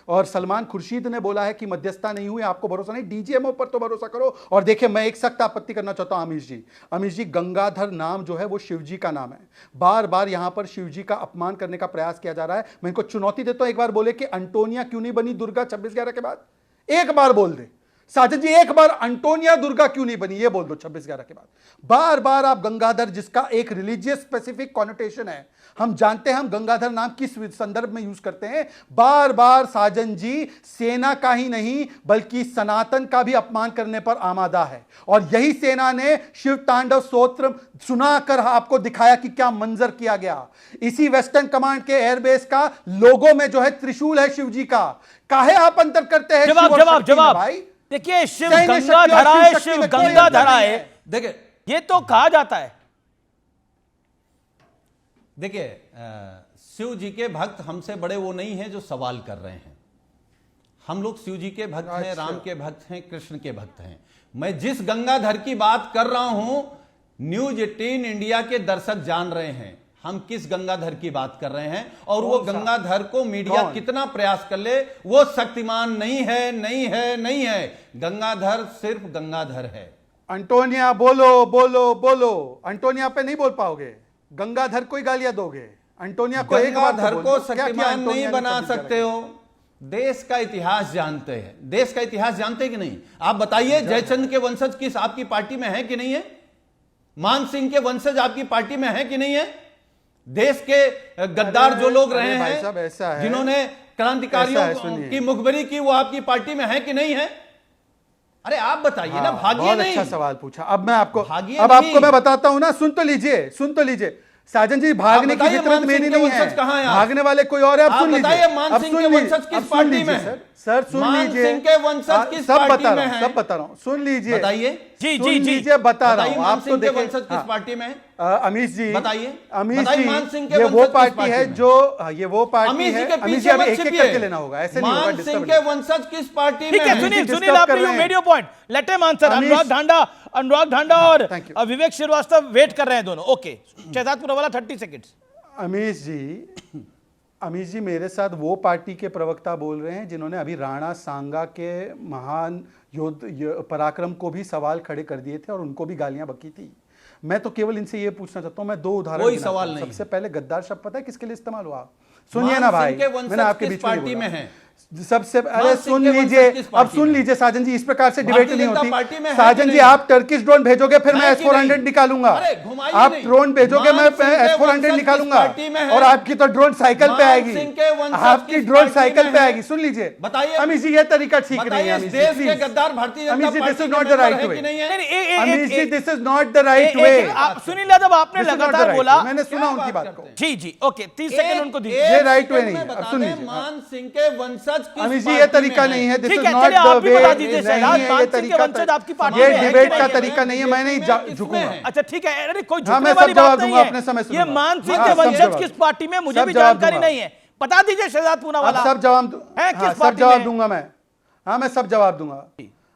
और सलमान खुर्शीद ने बोला है कि मध्यस्थता नहीं हुई, आपको भरोसा नहीं, DGMO पर तो भरोसा करो। और देखिए, मैं एक सख्त आपत्ति करना चाहता हूं अमीश जी, गंगाधर नाम जो है वो शिव जी का नाम है। बार बार यहां पर शिव जी का अपमान करने का प्रयास किया जा रहा है। मैं इनको चुनौती देता हूं, एक बार बोले कि अंटोनिया क्यों नहीं बनी दुर्गा 26/11 के बाद? एक बार बोल दे साजन जी, एक बार अंटोनिया दुर्गा क्यों नहीं बनी, ये बोल दो 26/11 के बाद। बार बार आप गंगाधर, जिसका एक रिलीजियस स्पेसिफिक कॉनोटेशन है, हम जानते हैं हम गंगाधर नाम किस संदर्भ में यूज करते हैं, बार बार साजन जी सेना का ही नहीं बल्कि सनातन का भी अपमान करने पर आमादा है। और यही सेना ने शिव तांडव स्तोत्र सुनाकर आपको दिखाया कि क्या मंजर किया गया। इसी वेस्टर्न कमांड के एयरबेस का लोगो में जो है त्रिशूल है शिव जी का। काहे आप अंतर करते हैं? जवाब भाई। देखिए, शिव गंगा धराए, शिव गंगा धराए, देखिए ये तो कहा जाता है। देखिए, शिव जी के भक्त हमसे बड़े वो नहीं हैं जो सवाल कर रहे हैं। हम लोग शिव जी के भक्त हैं, राम के भक्त हैं, कृष्ण के भक्त हैं। मैं जिस गंगाधर की बात कर रहा हूं, न्यूज 18 इंडिया के दर्शक जान रहे हैं हम किस गंगाधर की बात कर रहे हैं। और वो गंगाधर को मीडिया कितना प्रयास कर ले, वो शक्तिमान नहीं है, नहीं है, नहीं है। गंगाधर सिर्फ गंगाधर है। अंटोनिया बोलो बोलो बोलो, अंटोनिया पे नहीं बोल पाओगे, गंगाधर को ही गालियां दोगे। अंटोनिया को गंगाधर को शक्तिमान नहीं बना सकते हो। देश का इतिहास जानते हैं, देश का इतिहास जानते कि नहीं? आप बताइए, जयचंद के वंशज किस आपकी पार्टी में है कि नहीं है? मान सिंह के वंशज आपकी पार्टी में है कि नहीं है? देश के गद्दार जो लोग रहे भाई हैं, साहब, ऐसा है, जिन्होंने ऐसा है, क्रांतिकारियों सुनिए। की मुखबरी की, वो आपकी पार्टी में है कि नहीं है? अरे आप बताइए ना, भागिए बहुत नहीं। अच्छा सवाल पूछा। अब मैं आपको भागिए अब नहीं। आपको मैं बताता हूं ना, सुन तो लीजिए। साजन जी, भागने की बताइए, फितरत मान मेरी सिंह के नहीं है, वंशज कहाँ हैं आप? भागने वाले कोई और है। अब आप सुन बताइए, लीजिए, मान अब सिंह सुन के लीजिए, वंशज किस अब सुन पार्टी लीजिए में हैं? सर सुन मान लीजिए, सिंह के वंशज किस सब पार्टी बता में रहा हूं, हैं? सब बता रहा हूं, सुन लीजिए। बताइए। जी, सुन जी, जी। लीजिए, बता रहा बताइए, हूं, मान आप तो सिंह के देखिए। वंशज किस पार्टी में हैं? अमीश जी, बताइए। अमीश बताइए, जी, मान सिंह के ये वंशज वो किस पार्टी पार्टी है में? जो ये वो पार्टी अमीश जी है। के अमीश जी, पीछे अब मत एक एक छिपिए। करके लेना होगा, ऐसे नहीं होगा। मान डिस्टर्ब सिंह के वंशज किस पार्टी ठीक में है, हैं? सुनील, डिस्टर्ब आप कर रहे यू हैं। Made your point, let him answer. Anurag Dhanda और thank you. Vivek Srivastava wait कर रहे हैं दोनों। Okay, Shehzad Poonawalla 30 seconds. अमीश जी मेरे साथ वो पार्टी के प्रवक्ता बोल रहे हैं जिन्होंने अभी राणा सांगा के महान पराक्रम को भी सवाल खड़े कर दिए थे और उनको भी गालियां बकी थी। मैं तो केवल इनसे ये पूछना चाहता हूं, मैं दो उदाहरण कोई गिनाता सवाल हूं। नहीं सबसे पहले गद्दार शब्द पता है किसके लिए इस्तेमाल हुआ? सुनिए ना मान भाई, सिंह के वंशज मैंने आपके किस बीच में पार्टी में बोला। हैं? सबसे अरे मान सुन सिंह के वंशज लीजिए, किस अब पार्टी सुन में? लीजिए साजन जी, इस प्रकार से डिबेट भारतीय नहीं जनता होती। पार्टी में है साजन कि जी, नहीं? आप टर्किश ड्रोन भेजोगे, फिर मैं है कि S-400 नहीं? निकालूंगा। अरे घुमाइए आप नहीं। ड्रोन भेजोगे, मैं मान सिंह के S-400 वंशज किस निकालूंगा पार्टी में है? और आपकी तो ड्रोन साइकिल पे मान आएगी। सिंह के वंशज आपकी किस ड्रोन पार्टी साइकिल में पे है? आएगी। सुन लीजिए बताइए। अमीश जी, ये तरीका ठीक नहीं है। बताइए, अमीश जी, देश के please। गद्दार Bharatiya Amish Janata ji, party this is के not the मेंबर right है way. कि नहीं है? Amish ji, this is not the right way. Sunil Yadav, आपने This is not the लगातार right बोला। way. मैंने सुना उनकी बात को। जी जी, ओके, 30 सेकंड उनको दीजिए। ये right way नहीं है। अब सुन लीजिए। मान सिंह के वंशज किस अमीश जी, ये पार्टी तरीका में नहीं है। दिस ठीक इज है, नॉट चलिए, द आप भी वे। बता दीजिए, नहीं शहजाद, है मान ये सिंह के तरीका। वंशज आपकी पार्टी ये में है कि डिबेट नहीं का है? तरीका नहीं है। मैं नहीं झुकूंगा। अच्छा ठीक है, अरे कोई हाँ, झुकने मैं वाली सब जवाब बात नहीं दूंगा, है। अपने समय ये सुनूंगा। मान सिंह हाँ, के सब वंशज जवाब। किस पार्टी में, मुझे सब भी जवाब जानकारी दूंगा। नहीं है। बता दीजिए शहजाद अब पूनावाला। सब जवाब है किस हाँ, सब पार्टी जवाब में? दूंगा मैं। हाँ, मैं सब जवाब दूंगा।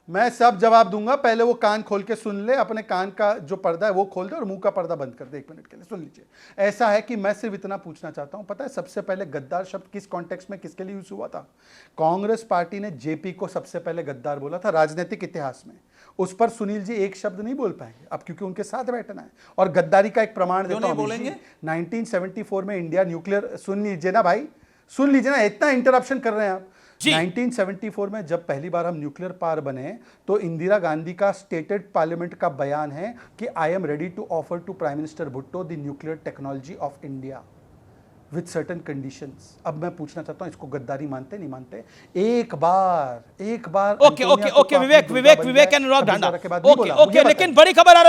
मैं सब जवाब दूंगा। पहले वो कान खोल के सुन ले, अपने कान का जो पर्दा है वो खोल दे और मुंह का पर्दा बंद कर दे 1 मिनट के लिए। सुन लीजिए, ऐसा है कि मैं सिर्फ इतना पूछना चाहता हूं, पता है सबसे पहले गद्दार शब्द किस कॉन्टेक्स्ट में किसके लिए यूज हुआ था? कांग्रेस पार्टी ने जेपी को सबसे पहले गद्दार बोला था राजनीतिक इतिहास में। उस पर सुनील जी एक शब्द नहीं बोल पाएंगे अब, क्योंकि उनके साथ बैठना है। और गद्दारी का एक प्रमाण देता हूं। 1974 में इंडिया न्यूक्लियर, सुन लीजिए ना भाई, सुन लीजिए ना, इतना इंटरप्शन कर रहे हैं आप। 1974 में जब पहली बार हम न्यूक्लियर पावर बने तो इंदिरा गांधी का स्टेटेड पार्लियामेंट का बयान है कि I am ready to offer to prime minister Bhutto the nuclear technology of India with certain conditions. अब मैं पूछना चाहता हूं, इसको गद्दारी मानते नहीं मानते? एक बार ओके, विवेक अनुराग ढांडा, ओके, लेकिन बड़ी खबर आ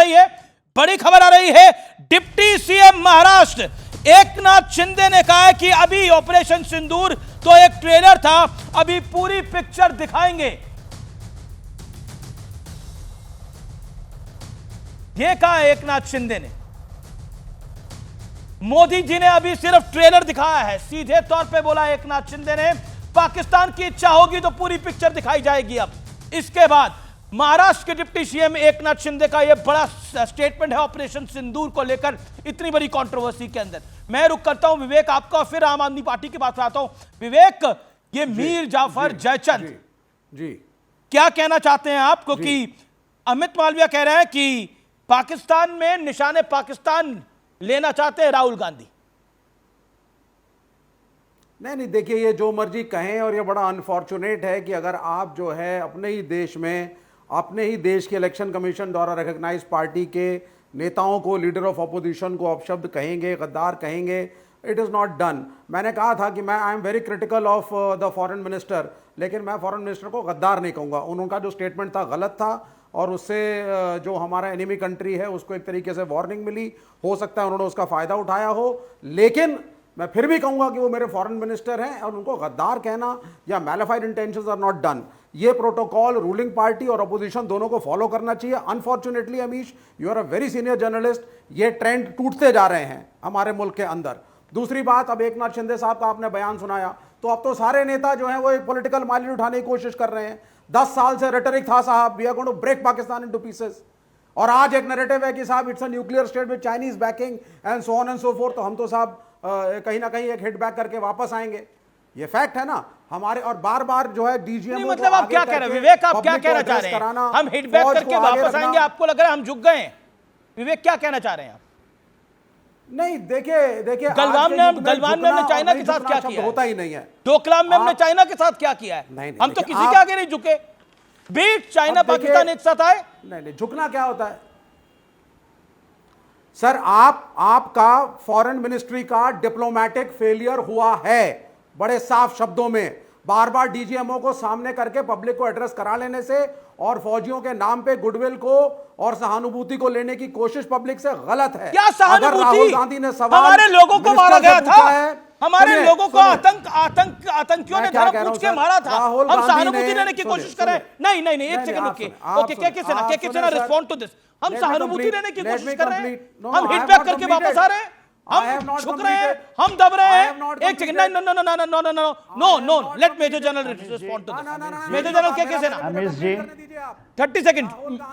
रही है, डिप्टी सीएम महाराष्ट्र एकनाथ शिंदे ने कहा है कि अभी ऑपरेशन सिंदूर तो एक ट्रेलर था, अभी पूरी पिक्चर दिखाएंगे। यह कहा एकनाथ शिंदे ने। मोदी जी ने अभी सिर्फ ट्रेलर दिखाया है, सीधे तौर पे बोला एकनाथ शिंदे ने, पाकिस्तान की इच्छा होगी तो पूरी पिक्चर दिखाई जाएगी। अब इसके बाद महाराष्ट्र के डिप्टी सीएम एकनाथ शिंदे का यह बड़ा स्टेटमेंट है ऑपरेशन सिंदूर को लेकर, इतनी बड़ी कंट्रोवर्सी के अंदर। मैं रुक करता हूं विवेक आपका, फिर आम आदमी पार्टी की बात आता हूं। विवेक, ये मीर जाफर जयचंद जी क्या कहना चाहते हैं आप? क्योंकि अमित मालविया कह रहे हैं कि पाकिस्तान में निशाने पाकिस्तान लेना चाहते हैं राहुल गांधी। नहीं, देखिए, ये जो मर्जी कहें, और ये बड़ा अनफॉर्चुनेट है कि अगर आप जो है अपने ही देश में, अपने ही देश के इलेक्शन कमीशन द्वारा रिकॉग्नाइज पार्टी के नेताओं को, लीडर ऑफ अपोजिशन को अपशब्द कहेंगे, गद्दार कहेंगे, इट इज़ नॉट डन। मैंने कहा था कि मैं I am very critical of the foreign minister, लेकिन मैं फॉरेन मिनिस्टर को गद्दार नहीं कहूँगा। उनका जो स्टेटमेंट था गलत था, और उससे जो हमारा एनिमी कंट्री है उसको एक तरीके से वार्निंग मिली। हो सकता है उन्होंने उसका फ़ायदा उठाया हो, लेकिन मैं फिर भी कहूंगा कि वो मेरे फॉरेन मिनिस्टर हैं, और उनको गद्दार कहना या malified intentions are not done. ये प्रोटोकॉल रूलिंग पार्टी और अपोजिशन दोनों को फॉलो करना चाहिए। Unfortunately Amish, you are a very senior journalist, ये ट्रेंड टूटते जा रहे हैं हमारे मुल्क के अंदर। दूसरी बात, अब एकनाथ शिंदे साहब का आपने बयान सुनाया, तो अब तो सारे नेता जो हैं वो एक पॉलिटिकल माइलेज उठाने की कोशिश कर रहे हैं। 10 साल से रेटरिक था साहब, we are going to break Pakistan into pieces, और आज एक नैरेटिव है कि साहब it's a nuclear state with Chinese backing and so on and so forth. तो हम तो साहब कहीं ना कहीं एक हिट बैक करके वापस आएंगे, ये फैक्ट है ना हमारे। और बार बार जो है डीजीएम, मतलब आप क्या कह रहे हैं विवेक, आप क्या कहना चाह रहे हैं? हम हिट बैक करके वापस आएंगे, आपको लग रहा है हम झुक गए हैं? विवेक, क्या कहना चाह रहे हैं आप? नहीं, देखिए गलवान में हमने चाइना के साथ क्या किया? होता ही नहीं है। डोकलाम में हमने चाइना के साथ क्या किया है? हम तो किसी के आगे नहीं झुके। बीट चाइना पाकिस्तान एक साथ आए। नहीं, झुकना क्या होता है सर आपका फॉरेन मिनिस्ट्री का डिप्लोमेटिक फेलियर हुआ है, बड़े साफ शब्दों में। बार बार डीजीएमओ को सामने करके पब्लिक को एड्रेस करा लेने से और फौजियों के नाम पे गुडविल को और सहानुभूति को लेने की कोशिश पब्लिक से गलत है। क्या सहानुभूति? अगर राहुल गांधी ने सवाल हमारे लोगों को मारा गया था, हमारे लोगों को आतंकियों ने धर्म पूछ के मारा था, हम सहानुभूति लेने की कोशिश कर रहे हैं। नहीं नहीं नहीं, एक सेकंड रुकिए। ओके, के सेना रिस्पॉन्ड टू दिस। हम सहानुभूति लेने की कोशिश कर रहे हैं, हम हिट बैक करके वापस आ रहे हैं, हम झुक रहे हैं, हम दब रहे हैं। एक second, no no no no no no no no no, let major general respond to this. Major general के सेना, Amish ji 30 second.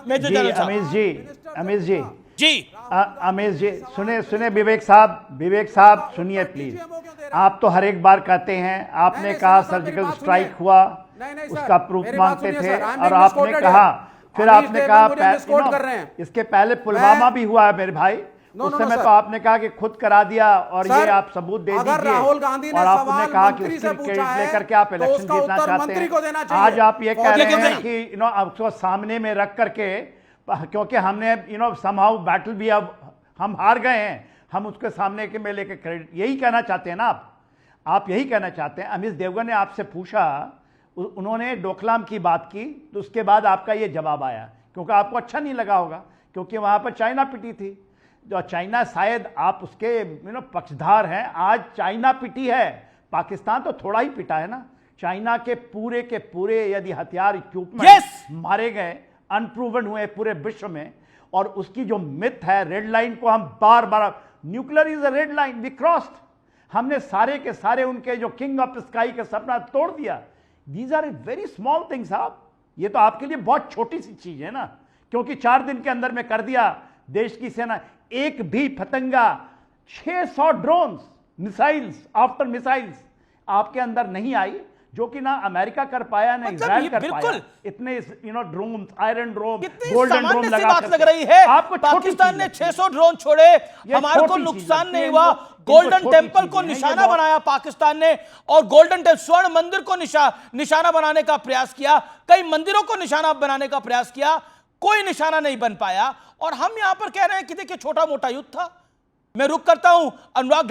Major general Amish ji ji Amish ji सुने विवेक साहब सुनिए प्लीज। आप तो हर एक बार कहते हैं, आपने कहा सर्जिकल स्ट्राइक हुआ, उसका प्रूफ मांगते थे, और आपने कहा, फिर आपने कहा इसके पहले पुलवामा भी हुआ है मेरे भाई, उस समय तो आपने कहा कि खुद करा दिया और ये आप सबूत दे दीजिए, राहुल गांधी ने और आपने कहा कि उसकी क्रेडिट लेकर के आप इलेक्शन जीतना चाहते हैं। आज आप ये कह रहे हैं कि आपको सामने में रख करके, क्योंकि हमने समहाउ बैटल भी अब हम हार गए हैं, हम उसके सामने के में लेकर क्रेडिट, यही कहना चाहते हैं ना आप यही कहना चाहते हैं। अमित देवगन ने आपसे पूछा, उन्होंने डोकलाम की बात की, तो उसके बाद आपका ये जवाब आया, क्योंकि आपको अच्छा नहीं लगा होगा, क्योंकि वहां पर चाइना पिटी थी। जो चाइना, शायद आप उसके पक्षधार हैं, आज चाइना पिटी है, पाकिस्तान तो थोड़ा ही पिटा है ना। चाइना के पूरे यदि हथियार इक्विपमेंट मारे गए, अनप्रूवन हुए पूरे विश्व में, और उसकी जो मिथ है, रेड लाइन को हम बार बार, nuclear is a red line, we crossed, हमने सारे के सारे उनके जो किंग ऑफ स्काई के सपना तोड़ दिया। These are a very small things साहब, ये तो आपके लिए बहुत छोटी सी चीज है ना, क्योंकि 4 दिन के अंदर में कर दिया देश की सेना। एक भी पतंगा, 600 ड्रोन्स, मिसाइल्स आफ्टर मिसाइल्स आपके अंदर नहीं आई, जो कि ना अमेरिका कर पाया ना इजराइल कर पाया। इतने drone, iron drone, golden drone लग रही है आपको। पाकिस्तान ने 600 ड्रोन छोड़े, हमारे को नुकसान नहीं हुआ। गोल्डन टेम्पल को निशाना बनाया पाकिस्तान ने, और गोल्डन टेम्पल, स्वर्ण मंदिर को निशाना बनाने का प्रयास किया, कई मंदिरों को निशाना बनाने का प्रयास किया, कोई निशाना नहीं बन पाया। और हम यहां पर कह रहे हैं कि देखिए छोटा मोटा युद्ध था। मैं रुक करता हूं अनुराग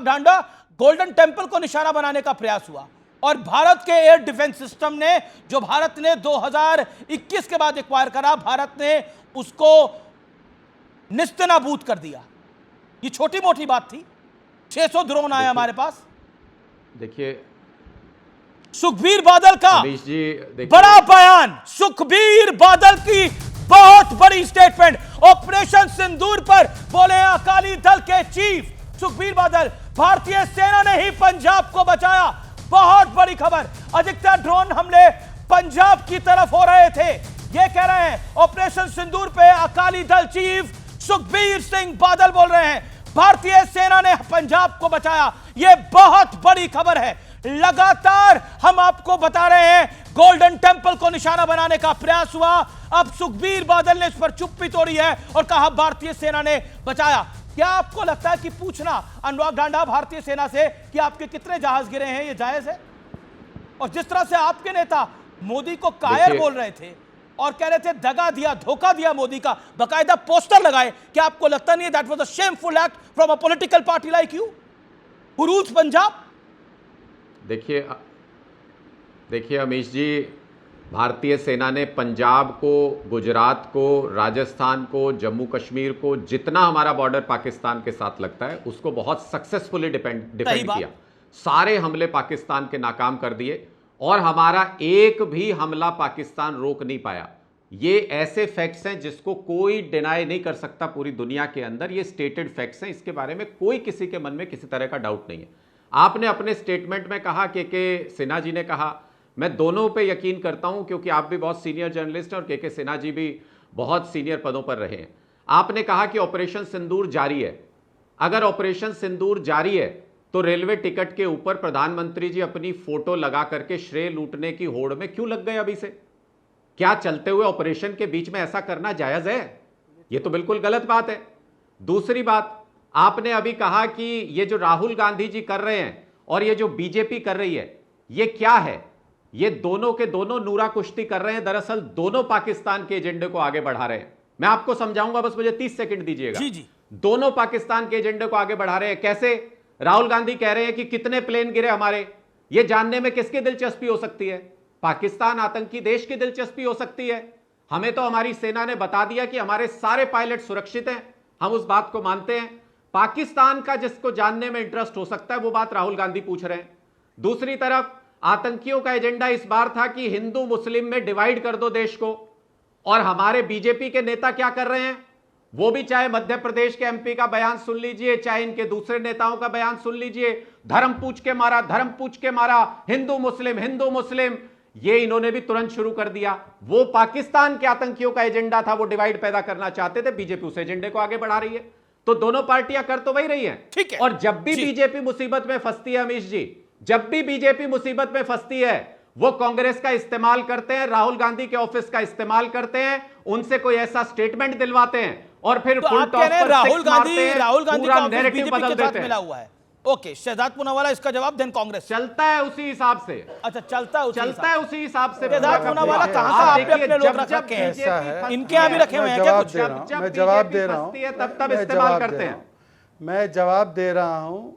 ढांडा, गोल्डन टेम्पल को निशाना बनाने का प्रयास हुआ, और भारत के एयर डिफेंस सिस्टम ने, जो भारत ने 2021 के बाद एक्वायर करा, भारत ने उसको निस्तेनाबूद कर दिया। ये छोटी मोटी बात थी। 600 ड्रोन आए हमारे पास। देखिए सुखबीर बादल का जी बड़ा बयान, सुखबीर बादल की बहुत बड़ी स्टेटमेंट, ऑपरेशन सिंदूर पर बोले अकाली दल के चीफ सुखबीर बादल, भारतीय सेना ने ही पंजाब को बचाया। बहुत बड़ी खबर, अधिकतर ड्रोन हमले पंजाब की तरफ हो रहे थे, ये कह रहे हैं ऑपरेशन सिंदूर पे अकाली दल चीफ सुखबीर सिंह बादल बोल रहे हैं, भारतीय सेना ने पंजाब को बचाया। यह बहुत बड़ी खबर है। लगातार हम आपको बता रहे हैं, गोल्डन टेम्पल को निशाना बनाने का प्रयास हुआ, अब सुखबीर बादल ने इस पर चुप्पी तोड़ी है और कहा भारतीय सेना ने बचाया। क्या आपको लगता है कि पूछना अनुराग ढांडा भारतीय सेना से कि आपके कितने जहाज गिरे हैं, ये जायज है? और जिस तरह से आपके नेता मोदी को कायर बोल रहे थे और कह रहे थे दगा दिया, धोखा दिया मोदी का, बाकायदा पोस्टर लगाए, क्या आपको लगता नहीं है that was a shameful act from a political party like you who rules Punjab? देखिए अमीश जी, भारतीय सेना ने पंजाब को, गुजरात को, राजस्थान को, जम्मू कश्मीर को, जितना हमारा बॉर्डर पाकिस्तान के साथ लगता है, उसको बहुत सक्सेसफुली डिफेंड किया। सारे हमले पाकिस्तान के नाकाम कर दिए और हमारा एक भी हमला पाकिस्तान रोक नहीं पाया। ये ऐसे फैक्ट्स हैं जिसको कोई डिनाई नहीं कर सकता पूरी दुनिया के अंदर, ये स्टेटेड फैक्ट्स हैं, इसके बारे में कोई किसी के मन में किसी तरह का डाउट नहीं है। आपने अपने स्टेटमेंट में कहा, के सिन्हा जी ने कहा, मैं दोनों पे यकीन करता हूं क्योंकि आप भी बहुत सीनियर जर्नलिस्ट हैं और के सिन्हा जी भी बहुत सीनियर पदों पर रहे हैं। आपने कहा कि ऑपरेशन सिंदूर जारी है। अगर ऑपरेशन सिंदूर जारी है तो रेलवे टिकट के ऊपर प्रधानमंत्री जी अपनी फोटो लगा करके श्रेय लूटने की होड़ में क्यों लग गए अभी से? क्या चलते हुए ऑपरेशन के बीच में ऐसा करना जायज है? यह तो बिल्कुल गलत बात है। दूसरी बात, आपने अभी कहा कि ये जो राहुल गांधी जी कर रहे हैं और ये जो बीजेपी कर रही है, ये क्या है? ये दोनों के दोनों नूरा कुश्ती कर रहे हैं। दरअसल दोनों पाकिस्तान के एजेंडे को आगे बढ़ा रहे हैं। मैं आपको समझाऊंगा, बस मुझे 30 सेकंड दीजिएगा। जी जी। दोनों पाकिस्तान के एजेंडे को आगे बढ़ा रहे हैं। कैसे? राहुल गांधी कह रहे हैं कि कितने प्लेन गिरे हमारे, यह जानने में किसकी दिलचस्पी हो सकती है? पाकिस्तान आतंकी देश की दिलचस्पी हो सकती है। हमें तो हमारी सेना ने बता दिया कि हमारे सारे पायलट सुरक्षित हैं, हम उस बात को मानते हैं। पाकिस्तान का जिसको जानने में इंटरेस्ट हो सकता है वो बात राहुल गांधी पूछ रहे हैं। दूसरी तरफ आतंकियों का एजेंडा इस बार था कि हिंदू मुस्लिम में डिवाइड कर दो देश को, और हमारे बीजेपी के नेता क्या कर रहे हैं? वो भी चाहे मध्य प्रदेश के एमपी का बयान सुन लीजिए, चाहे इनके दूसरे नेताओं का बयान सुन लीजिए, धर्म पूछ के मारा, धर्म पूछ के मारा, हिंदू मुस्लिम, हिंदू मुस्लिम, ये इन्होंने भी तुरंत शुरू कर दिया। वो पाकिस्तान के आतंकियों का एजेंडा था, वो डिवाइड पैदा करना चाहते थे, बीजेपी उस एजेंडे को आगे बढ़ा रही है। तो दोनों पार्टियां कर तो वही रही हैं। ठीक है। और जब भी बीजेपी मुसीबत में फंसती है अमीश जी, जब भी बीजेपी मुसीबत में फंसती है, वो कांग्रेस का इस्तेमाल करते हैं, राहुल गांधी के ऑफिस का इस्तेमाल करते हैं, उनसे कोई ऐसा स्टेटमेंट दिलवाते हैं और फिर तो फुल आप टॉस कह रहे हैं पर राहुल सिक्स मारते गांधी हैं, का पूरा ऑफिस नैरेटिव बीजेपी बदल के साथ देते मिला हैं। हुआ है। ओके, शहजाद पूनावाला इसका जवाब देन कांग्रेस चलता है उसी हिसाब से। अच्छा, चलता है उसी हिसाब से। शहजाद पूनावाला कहां से आपने अपने लोग रख रखे हैं? इनके यहाँ भी रखे हुए हैं क्या कुछ? मैं जवाब दे रहा हूं, तब इस्तेमाल करते हैं। मैं जवाब दे रहा हूं।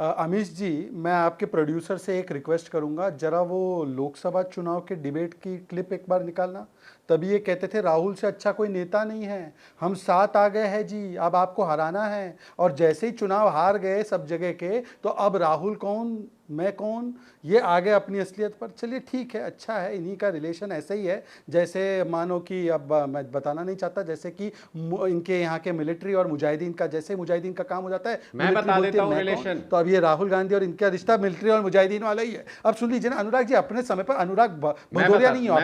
अमीश जी, मैं आपके प्रोड्यूसर से एक रिक्वेस्ट करूंगा, जरा वो लोकसभा चुनाव के डिबेट की क्लिप एक बार निकालना। तभी ये कहते थे राहुल से अच्छा कोई नेता नहीं है, हम साथ आ गए हैं जी, अब आपको हराना है। और जैसे ही चुनाव हार गए सब जगह के, तो अब राहुल कौन मैं कौन, ये आ गए अपनी असलियत पर। चलिए ठीक है, अच्छा है, इन्हीं का रिलेशन ऐसे ही है जैसे मानो कि, अब मैं बताना नहीं चाहता, जैसे कि इनके यहाँ के मिलिट्री और मुजाहिदीन का, जैसे मुजाहिदीन का काम हो जाता है मैं बता देता हूं रिलेशन। तो अब ये राहुल गांधी और इनका रिश्ता मिलिट्री और मुजाहिदीन वाला ही है। अब सुन लीजिए ना अनुराग जी, अपने समय पर अनुराग भदौरिया नहीं हो,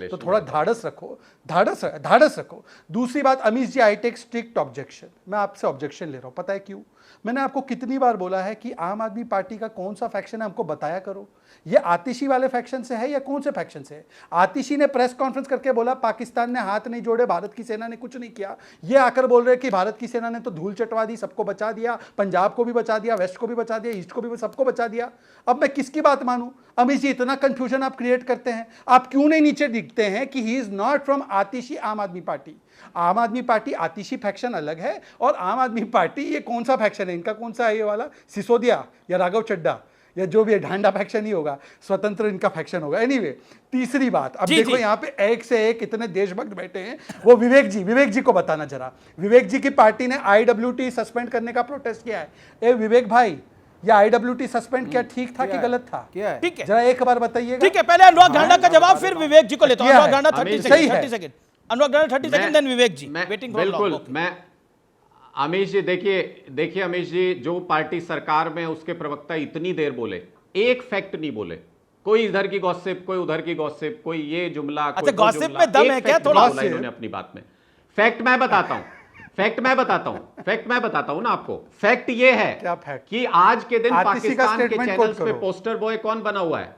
तो थोड़ा धाड़स रखो, धाड़स रखो। दूसरी बात अमीश जी, आई टेक स्ट्रिक्ट ऑब्जेक्शन। मैं आपसे ऑब्जेक्शन ले रहा हूं, पता है क्यों? मैंने आपको कितनी बार बोला है कि आम आदमी पार्टी का कौन सा फैक्शन है, हमको बताया करो। ये आतिशी वाले फैक्शन से है या कौन से फैक्शन से है? आतिशी ने प्रेस कॉन्फ्रेंस करके बोला पाकिस्तान ने हाथ नहीं जोड़े, भारत की सेना ने कुछ नहीं किया। ये आकर बोल रहे कि भारत की सेना ने तो धूल चटवा दी, सबको बचा दिया, पंजाब को भी बचा दिया, वेस्ट को भी बचा दिया, ईस्ट को भी, सबको बचा दिया। अब मैं किसकी बात मानूं? अमीश जी, इतना कंफ्यूजन आप क्रिएट करते हैं, आप क्यों नहीं नीचे दिखते हैं कि ही इज नॉट फ्रॉम आतिशी आम आदमी पार्टी। आम आदमी पार्टी आतिशी फैक्शन अलग है, और आम आदमी पार्टी ये कौन सा फैक्शन है? इनका कौन सा है ये वाला, सिसोदिया या राघव चड्डा या जो भी है, ढांडा फैक्शन ही होगा, स्वतंत्र इनका फैक्शन होगा। एनीवे, तीसरी बात, अब देखो यहाँ पे एक से एक इतने देशभक्त बैठे हैं। वो विवेक जी को बताना जरा, विवेक जी की पार्टी ने IWT सस्पेंड करने का प्रोटेस्ट किया है। ए विवेक भाई, ये IWT सस्पेंड क्या ठीक था कि गलत था? ठीक है, जरा एक बार बताइएगा। ठीक है, पहले अनुराग ढांडा का जवाब, फिर विवेक जी को लेता हूं। अनुराग ढांडा 30 सेकंड, अनुराग ढांडा 30 सेकंड, देन विवेक जी। बिल्कुल, मैं अमीश जी, देखिए अमीश जी, जो पार्टी सरकार में उसके प्रवक्ता इतनी देर बोले, एक फैक्ट नहीं बोले, कोई इधर की गॉसिप, कोई उधर की गॉसिप, कोई ये जुमला, अच्छा गॉसिप में दम है क्या? थोड़ा इन्होंने अपनी बात में फैक्ट मैं बताता हूं ना आपको। फैक्ट ये है कि आज के दिन पाकिस्तान के चैनल्स पे पोस्टर बॉय कौन बना हुआ है?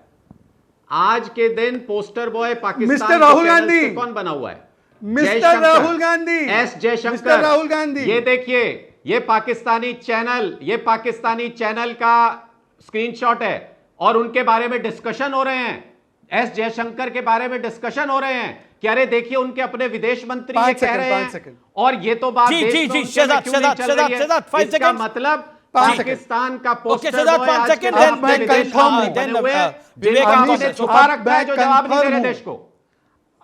आज के दिन पोस्टर बॉय पाकिस्तान राहुल गांधी कौन बना हुआ है? Mister Rahul Gandhi, S Jaishankar, mister Rahul Gandhi. ये देखिए, ये पाकिस्तानी चैनल का स्क्रीनशॉट है, और उनके बारे में डिस्कशन हो रहे हैं, एस जयशंकर के बारे में डिस्कशन हो रहे हैं कि अरे देखिए उनके अपने विदेश मंत्री ये कह रहे हैं, और ये तो बात इसका मतलब पाकिस्तान का पोस्टर छुपा रखा है, जो जवाब नहीं दे रहे देश को।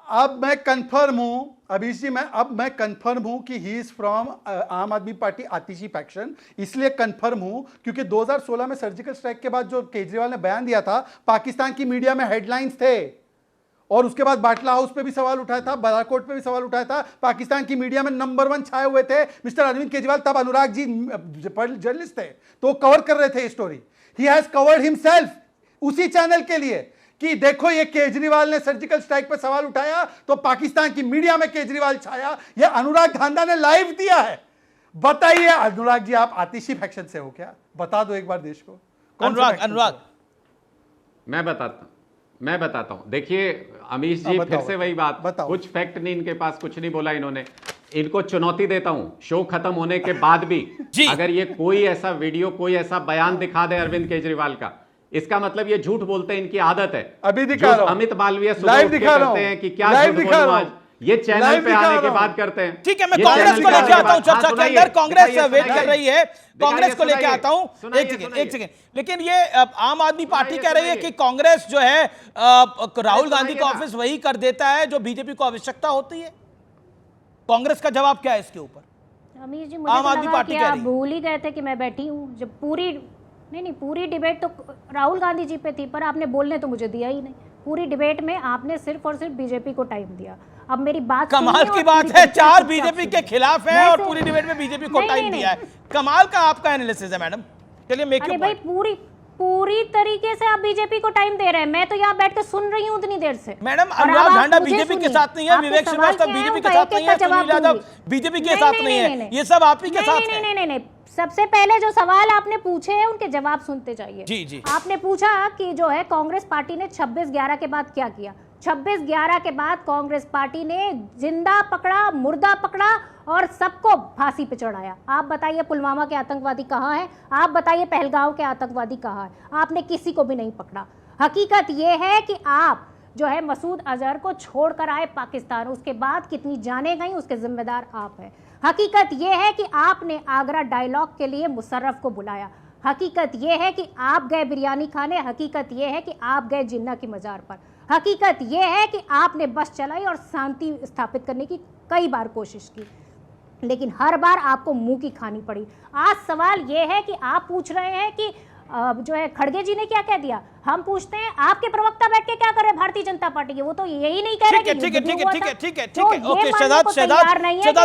अब मैं कंफर्म हूं अभी जी, मैं कंफर्म हूं कि ही इज फ्रॉम आम आदमी पार्टी आतिशी फैक्शन। इसलिए कंफर्म हूं क्योंकि 2016 में सर्जिकल स्ट्राइक के बाद जो केजरीवाल ने बयान दिया था, पाकिस्तान की मीडिया में हेडलाइंस थे, और उसके बाद बाटला हाउस पे भी सवाल उठाया था, बालाकोट पे भी सवाल उठाया था, पाकिस्तान की मीडिया में नंबर 1 छाए हुए थे मिस्टर अरविंद केजरीवाल। तब अनुराग जी जर्नलिस्ट थे, तो वो कवर कर रहे थे story. He has covered himself उसी चैनल के लिए कि देखो ये केजरीवाल ने सर्जिकल स्ट्राइक पर सवाल उठाया तो पाकिस्तान की मीडिया में केजरीवाल छाया। ये अनुराग धांधा ने लाइव दिया है। बताइए अनुराग जी, आप आतिशी फैक्शन से हो क्या? बता दो एक बार देश को। अनुराग मैं बताता हूं। देखिए अमीश जी, फिर से वही बात, कुछ फैक्ट नहीं इनके पास, कुछ नहीं बोला इन्होंने। इनको चुनौती देता हूं, शो खत्म होने के बाद भी अगर ये कोई ऐसा वीडियो, कोई ऐसा बयान दिखा दे अरविंद केजरीवाल का, इसका मतलब ये झूठ बोलते हैं, इनकी आदत है। अभी दिखा रहा हूं, अमित मालवीय लाइव दिखा रहा हूं कि क्या झूठ बोलूं आज, ये चैनल पे आने के बाद करते हैं। ठीक है, मैं कांग्रेस को लेके आता हूं चर्चा के अंदर। कांग्रेस वेट कर रही है, कांग्रेस को लेके आता हूं। एक सेकेंड। लेकिन ये आम आदमी पार्टी कह रही है कि कांग्रेस जो है राहुल गांधी का ऑफिस वही कर देता है जो बीजेपी को आवश्यकता होती है। कांग्रेस का जवाब क्या है इसके ऊपर? अमीर जी, मुझे तो लगा कि आप भूल ही गए थे कि मैं बैठी हूँ जब पूरी डिबेट तो राहुल गांधी जी पे थी, पर आपने बोलने तो मुझे दिया ही नहीं। पूरी डिबेट में आपने सिर्फ और सिर्फ बीजेपी को टाइम दिया। अब मेरी बात कमाल की बात है, 4 बीजेपी के खिलाफ है और पूरी डिबेट में बीजेपी को टाइम दिया है। कमाल का आपका एनालिसिस है मैडम। चलिए मेक योर पॉइंट। पूरी तरीके से आप बीजेपी को टाइम दे रहे हैं। मैं तो यहाँ बैठ के सुन रही हूँ उतनी देर से। मैडम, अनुराग ढांडा बीजेपी के साथ नहीं है, विवेक श्रीवास्तव बीजेपी के साथ नहीं है, सुनील यादव बीजेपी के साथ नहीं है, ये सब आप ही के साथ है। नहीं, सबसे पहले जो सवाल आपने पूछे हैं उनके जवाब सुनते जाइए। जी। आपने पूछा कि जो है कांग्रेस पार्टी ने 26/11 के बाद क्या किया। 26/11 के बाद कांग्रेस पार्टी ने जिंदा पकड़ा, मुर्दा पकड़ा और सबको फांसी पे चढ़ाया। आप बताइए पुलवामा के आतंकवादी कहाँ हैं? आप बताइए पहलगांव के आतंकवादी कहाँ हैं? आपने किसी को भी नहीं पकड़ा। हकीकत ये है कि आप जो है मसूद अजहर को छोड़कर आए पाकिस्तान, उसके बाद कितनी जाने गई उसके जिम्मेदार आप हैं। हकीकत ये है कि आपने आगरा डायलॉग के लिए मुशर्रफ को बुलाया। हकीकत ये है कि आप गए बिरयानी खाने। हकीकत ये है कि आप गए जिन्ना की मजार पर। हकीकत ये है कि आपने बस चलाई और शांति स्थापित करने की कई बार कोशिश की, लेकिन हर बार आपको मुंह की खानी पड़ी। आज सवाल ये है कि आप पूछ रहे हैं कि जो है खड़गे जी ने क्या कह दिया। हम पूछते हैं आपके प्रवक्ता बैठ के क्या कर रहे हैं भारतीय जनता पार्टी के? वो तो यही नहीं कह रहे। ठीक है। ओके, शहजाद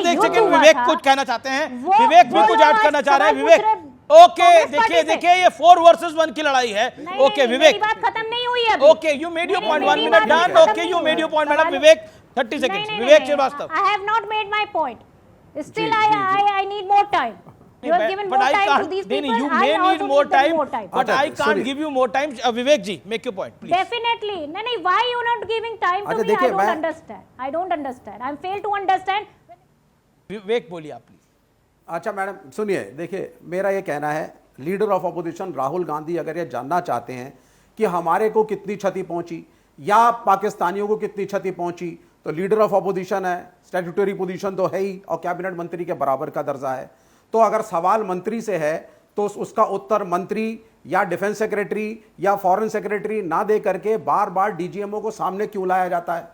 एक सेकंड, विवेक कुछ कहना चाहते हैं। विवेक भी कुछ ऐड करना चाह रहे हैं। विवेक, ओके, देखिए ये 4 वर्सेस 1 की लड़ाई है। ओके विवेक, बात खत्म नहीं हुई है। Okay, you made your point, 1 minute done. Okay, you made your point madam. Vivek 30 seconds. Vivek Srivastava, I have not made my point, still I need more time. You have given more time to these people. You may need more time, but I can't give you more time. Vivek ji, make your point, please. Definitely. No, why you not giving time to me? I don't understand. I don't understand. I'm failed to understand. विवेक बोलिए आप please. अच्छा madam सुनिए, देखिए मेरा ये कहना है, leader of opposition Rahul Gandhi अगर ये जानना चाहते हैं कि हमारे को कितनी क्षति पहुंची या पाकिस्तानियों को कितनी क्षति पहुंची, तो लीडर ऑफ अपोजिशन है, स्टैट्यूटरी पोजीशन तो है ही और कैबिनेट मंत्री के बराबर का दर्जा है। तो अगर सवाल मंत्री से है तो उसका उत्तर मंत्री या डिफेंस सेक्रेटरी या फॉरेन सेक्रेटरी ना दे करके बार बार डीजीएमओ को सामने क्यों लाया जाता है?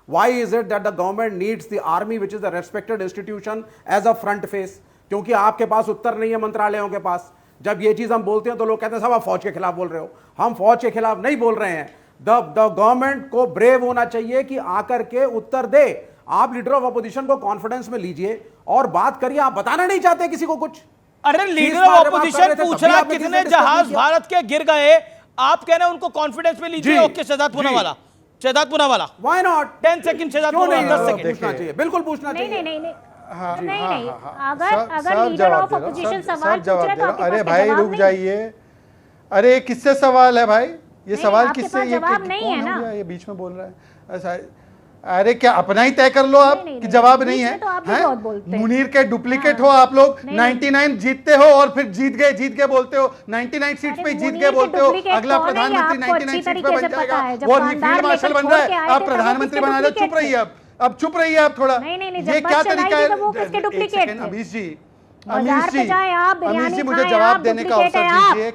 Why is it that the government needs the army which is the respected institution as a front face? क्योंकि आपके पास उत्तर नहीं है मंत्रालयों के पास। जब ये चीज हम बोलते हैं तो लोग कहते हैं साहब आप फौज के खिलाफ बोल रहे हो। हम फौज के खिलाफ नहीं बोल रहे हैं। द गवर्नमेंट को ब्रेव होना चाहिए कि आकर के उत्तर दे। आप लीडर ऑफ अपोजिशन को कॉन्फिडेंस में लीजिए और बात करिए। आप बताना नहीं चाहते किसी को कुछ। अरे लीडर ऑफ अपोजिशन पूछ रहा कितने जहाज भारत के गिर गए, आप कह रहे हैं उनको कॉन्फिडेंस में लीजिए। Okay, Shahzad Poonawalla, why not 10 second Shahzad Poonawalla, 10 second पूछना चाहिए, बिल्कुल पूछना चाहिए। नहीं, अगर लीडर ऑफ अपोजिशन सवाल पूछ रहे तो अरे भाई रुक जाइए। अरे किससे सवाल है भाई? ये सवाल किससे? ये जवाब नहीं है ना, ये बीच में बोल रहा है ऐसा। अरे क्या अपना ही तय कर लो आप कि जवाब नहीं है? मुनीर के डुप्लीकेट हो आप लोग। 99 जीतते हो और फिर जीत गए बोलते हो। 99 सीट पे जीत गए बोलते हो। अगला प्रधानमंत्री 99 सीट पे बन जाएगा, वो फील्ड मार्शल बन रहा है, आप प्रधानमंत्री बना रहे हो। चुप रहिए अब चुप रहिए आप थोड़ा। ये क्या तरीका है? अमीश जी मुझे जवाब देने का अवसर दीजिए।